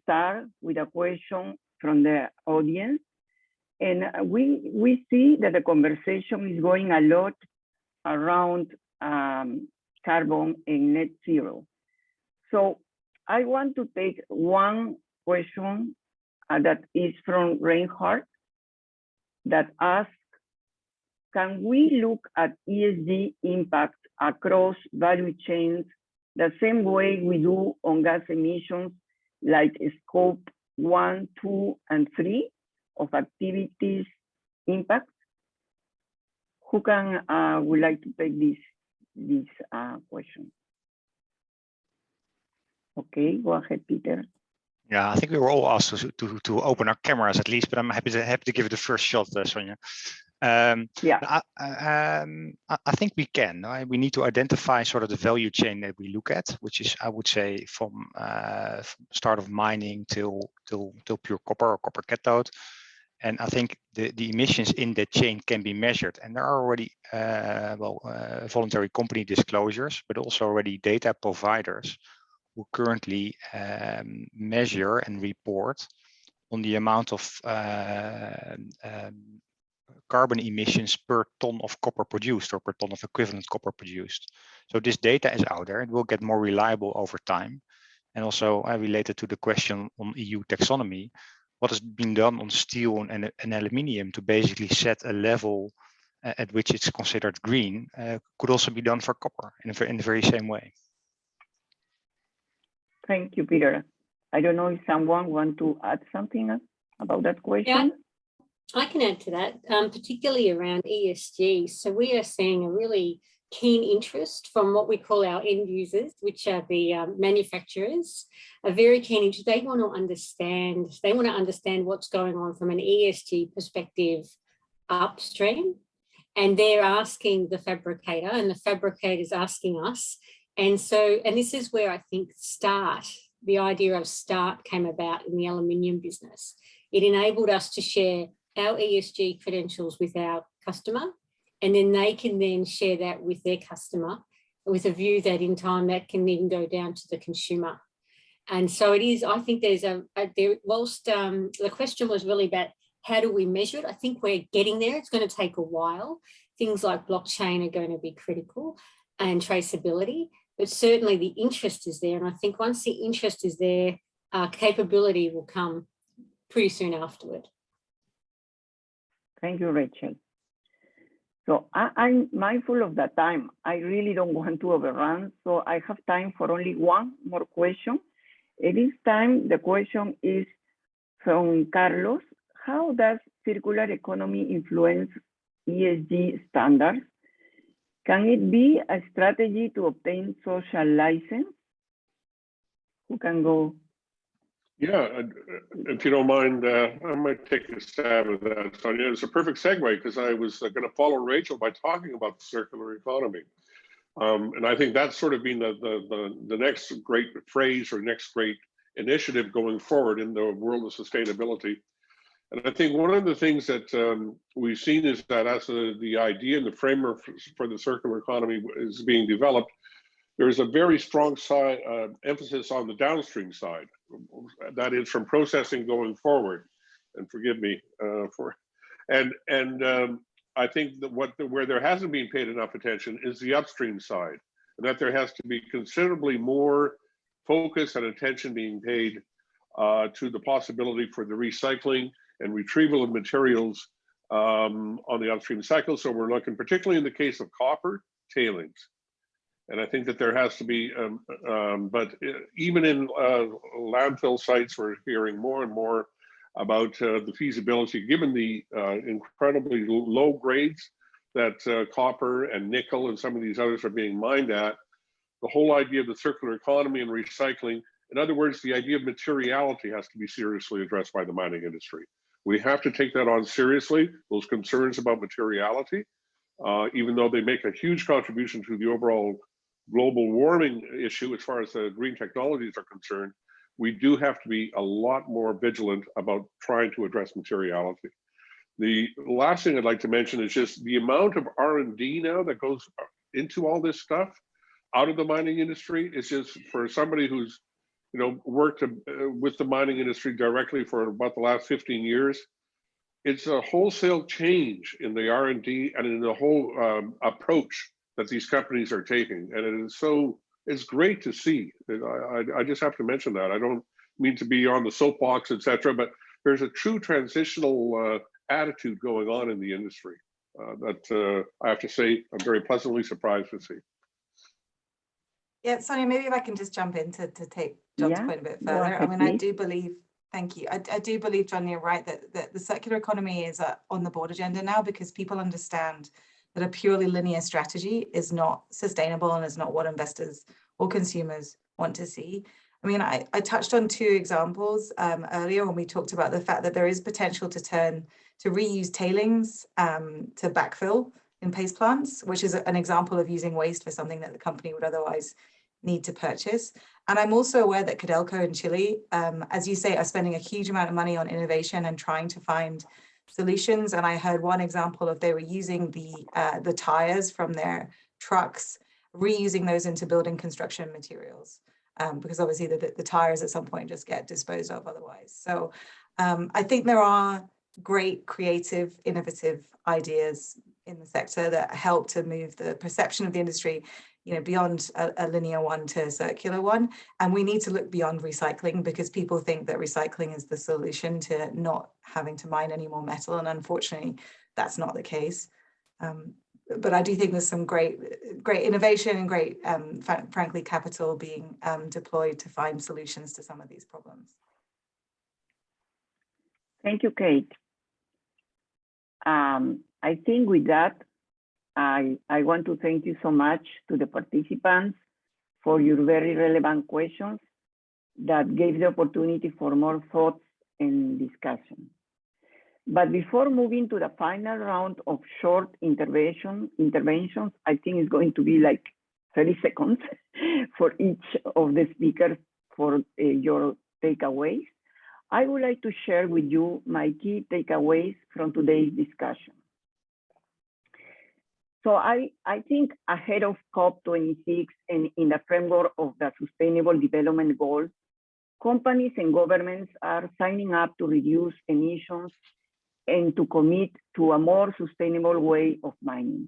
start with a question from the audience. And we see that the conversation is going a lot around carbon and net zero. So I want to take one question that is from Reinhardt that asks, can we look at ESG impact across value chains the same way we do on gas emissions, like scope 1, 2, and 3 of activities impact? Who would like to take this question? Okay, go ahead, Peter. Yeah, I think we were all asked to open our cameras at least, but I'm happy to give it the first shot, Sonia. Yeah. I think we can. Right? We need to identify sort of the value chain that we look at, which is, I would say, from start of mining till pure copper or copper cathode. And I think the emissions in that chain can be measured. And there are already voluntary company disclosures, but also already data providers who currently measure and report on the amount of carbon emissions per ton of copper produced or per ton of equivalent copper produced. So this data is out there. It will get more reliable over time. And also related to the question on EU taxonomy, what has been done on steel and aluminium to basically set a level at which it's considered green could also be done for copper in the very same way. Thank you, Peter. I don't know if someone wants to add something about that question. Yeah, I can add to that, particularly around ESG. So we are seeing a really keen interest from what we call our end users, which are the manufacturers, a very keen interest. They want to understand what's going on from an ESG perspective upstream. And they're asking the fabricator, and the fabricator is asking us. And this is where I think the idea of START came about in the aluminium business. It enabled us to share our ESG credentials with our customer, and then they can then share that with their customer with a view that in time that can then go down to the consumer. And so it is, I think whilst the question was really about how do we measure it, I think we're getting there. It's going to take a while. Things like blockchain are going to be critical and traceability, but certainly the interest is there. And I think once the interest is there, capability will come pretty soon afterward. Thank you, Rachel. So I'm mindful of the time. I really don't want to overrun, so I have time for only one more question. At this time, the question is from Carlos. How does circular economy influence ESG standards? Can it be a strategy to obtain social license? Who can go? Yeah, if you don't mind, I might take a stab at that, Sonia. It's a perfect segue because I was going to follow Rachel by talking about the circular economy. And I think that's sort of been the next great phrase or next great initiative going forward in the world of sustainability. And I think one of the things that we've seen is that as the idea and the framework for the circular economy is being developed, there's a very strong emphasis on the downstream side. That is from processing going forward. And forgive me I think that where there hasn't been paid enough attention is the upstream side, and that there has to be considerably more focus and attention being paid to the possibility for the recycling and retrieval of materials on the upstream cycle. So we're looking, particularly in the case of copper, tailings. And I think that there has to be, but even in landfill sites, we're hearing more and more about the feasibility, given the incredibly low grades that copper and nickel and some of these others are being mined at. The whole idea of the circular economy and recycling, in other words, the idea of materiality has to be seriously addressed by the mining industry. We have to take that on seriously, those concerns about materiality, even though they make a huge contribution to the overall global warming issue as far as the green technologies are concerned. We do have to be a lot more vigilant about trying to address materiality. The last thing I'd like to mention is just the amount of R&D now that goes into all this stuff out of the mining industry. Is just, for somebody who's worked with the mining industry directly for about the last 15 years, it's a wholesale change in the R&D and in the whole approach that these companies are taking. And it is it's great to see. I just have to mention that. I don't mean to be on the soapbox, etc., but there's a true transitional attitude going on in the industry that I have to say I'm very pleasantly surprised to see. Yeah, Sonia, maybe if I can just jump in to take John's point a bit further. I mean, I do believe, thank you. I do believe, John, you're right, that the circular economy is on the board agenda now because people understand that a purely linear strategy is not sustainable and is not what investors or consumers want to see. I mean, I touched on two examples earlier when we talked about the fact that there is potential to reuse tailings to backfill in paste plants, which is an example of using waste for something that the company would otherwise need to purchase. And I'm also aware that Codelco in Chile, as you say, are spending a huge amount of money on innovation and trying to find solutions. And I heard one example of they were using the tires from their trucks, reusing those into building construction materials, because obviously the tires at some point just get disposed of otherwise. So I think there are great, creative, innovative ideas in the sector that help to move the perception of the industry, beyond a linear one to a circular one. And we need to look beyond recycling because people think that recycling is the solution to not having to mine any more metal. And unfortunately, that's not the case. But I do think there's some great innovation and great, frankly, capital being deployed to find solutions to some of these problems. Thank you, Kate. I think with that, I want to thank you so much to the participants for your very relevant questions that gave the opportunity for more thoughts and discussion. But before moving to the final round of short interventions, I think it's going to be like 30 seconds for each of the speakers for your takeaways. I would like to share with you my key takeaways from today's discussion. So I think ahead of COP26 and in the framework of the Sustainable Development Goals, companies and governments are signing up to reduce emissions and to commit to a more sustainable way of mining.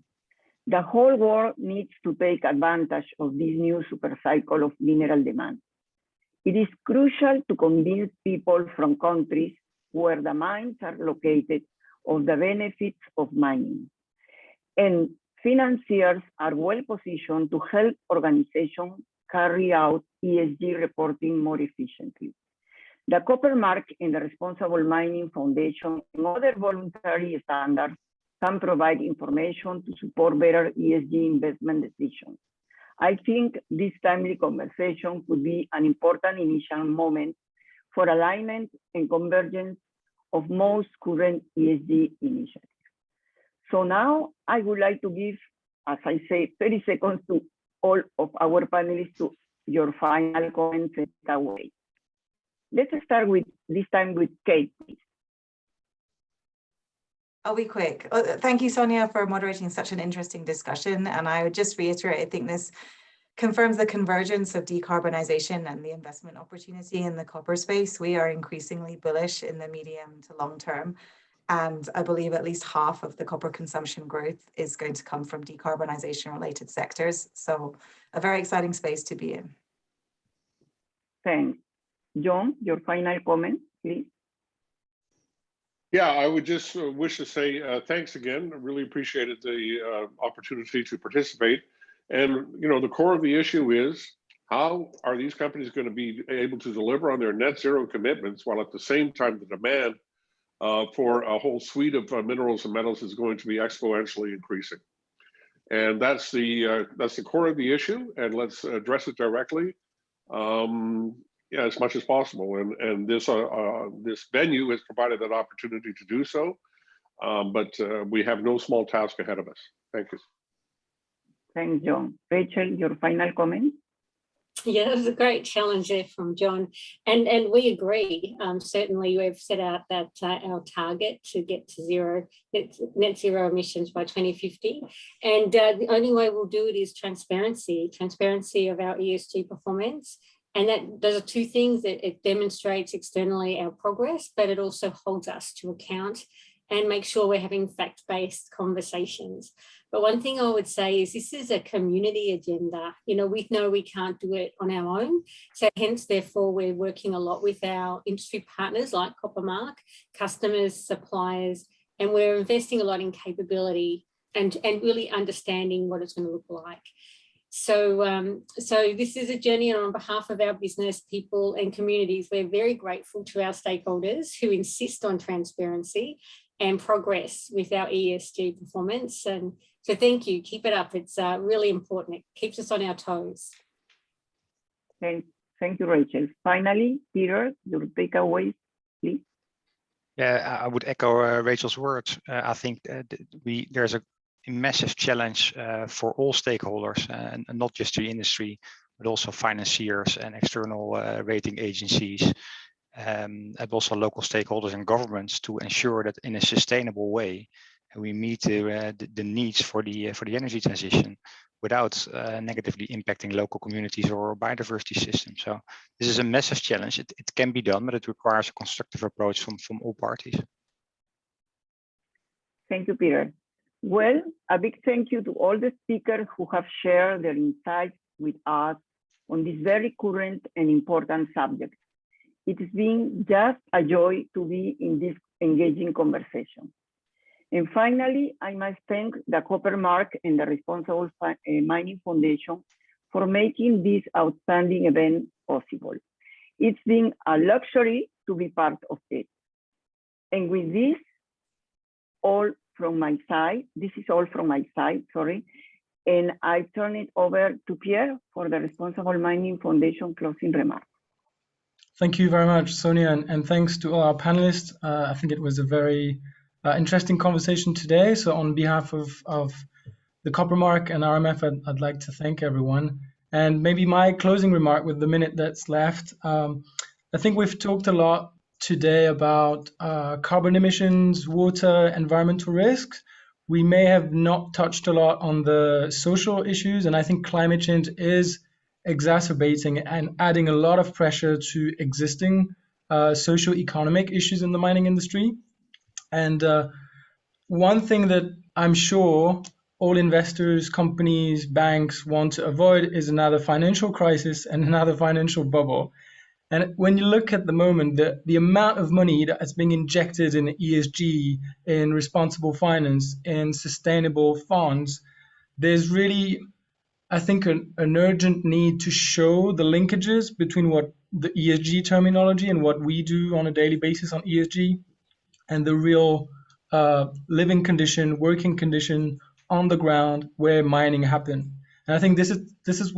The whole world needs to take advantage of this new supercycle of mineral demand. It is crucial to convince people from countries where the mines are located of the benefits of mining. And financiers are well positioned to help organizations carry out ESG reporting more efficiently. The Copper Mark and the Responsible Mining Foundation and other voluntary standards can provide information to support better ESG investment decisions. I think this timely conversation could be an important initial moment for alignment and convergence of most current ESG initiatives. So now I would like to give, as I say, 30 seconds to all of our panelists to your final comments and takeaways. Let's start with this time with Kate, please. I'll be quick. Thank you, Sonia, for moderating such an interesting discussion. And I would just reiterate, I think this confirms the convergence of decarbonization and the investment opportunity in the copper space. We are increasingly bullish in the medium to long term. And I believe at least half of the copper consumption growth is going to come from decarbonization related sectors. So a very exciting space to be in. Thanks. John, your final comment, please. Yeah, I would just wish to say thanks again. I really appreciated the opportunity to participate. And the core of the issue is, how are these companies going to be able to deliver on their net zero commitments while at the same time the demand for a whole suite of minerals and metals is going to be exponentially increasing? And that's the core of the issue. And let's address it directly. As much as possible, and this venue has provided that opportunity to do so, but we have no small task ahead of us. Thank you. Thanks, John. Rachel, your final comment? Yeah, that was a great challenge there from John, and we agree. Certainly, we've set out that our target to get to net zero emissions by 2050, and the only way we'll do it is transparency of our ESG performance. And that does two things. It demonstrates externally our progress, but it also holds us to account and make sure we're having fact-based conversations. But one thing I would say is this is a community agenda. We know we can't do it on our own. So hence, therefore, we're working a lot with our industry partners like Coppermark, customers, suppliers, and we're investing a lot in capability and really understanding what it's going to look like. So this is a journey, and on behalf of our business, people and communities, we're very grateful to our stakeholders who insist on transparency and progress with our ESG performance. And so thank you, keep it up. It's really important. It keeps us on our toes. Thank you, Rachel. Finally, Peter, your takeaways, please. Yeah, I would echo Rachel's words. I think there's a massive challenge for all stakeholders, and not just the industry, but also financiers and external rating agencies, and also local stakeholders and governments, to ensure that in a sustainable way we meet the needs for the energy transition without negatively impacting local communities or biodiversity systems. So this is a massive challenge. It can be done, but it requires a constructive approach from all parties. Thank you, Peter. Well, a big thank you to all the speakers who have shared their insights with us on this very current and important subject. It has been just a joy to be in this engaging conversation. And finally, I must thank the Copper Mark and the Responsible Mining Foundation for making this outstanding event possible. It's been a luxury to be part of it. And with this, this is all from my side, sorry. And I turn it over to Pierre for the Responsible Mining Foundation closing remarks. Thank you very much, Sonia, and thanks to all our panelists. I think it was a very interesting conversation today. So on behalf of the Copper Mark and RMF, I'd like to thank everyone. And maybe my closing remark with the minute that's left, I think we've talked a lot today about carbon emissions, water, environmental risks. We may have not touched a lot on the social issues, and I think climate change is exacerbating and adding a lot of pressure to existing socio-economic issues in the mining industry. And one thing that I'm sure all investors, companies, banks want to avoid is another financial crisis and another financial bubble. And when you look at the moment, the amount of money that is being injected in ESG, in responsible finance, in sustainable funds, there's really, I think, an urgent need to show the linkages between what the ESG terminology and what we do on a daily basis on ESG, and the real living condition, working condition on the ground where mining happened. And I think this is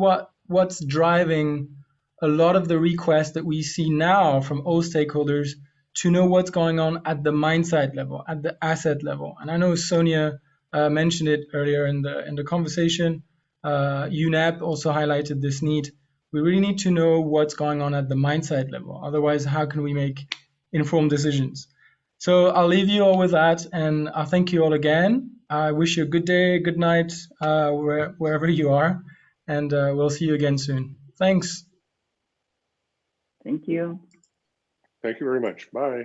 what's driving a lot of the requests that we see now from all stakeholders to know what's going on at the mine site level, at the asset level. And I know Sonia mentioned it earlier in the conversation. UNEP also highlighted this need. We really need to know what's going on at the mine site level. Otherwise, how can we make informed decisions? So I'll leave you all with that, and I thank you all again. I wish you a good day, good night, wherever you are, and we'll see you again soon. Thanks. Thank you. Thank you very much. Bye.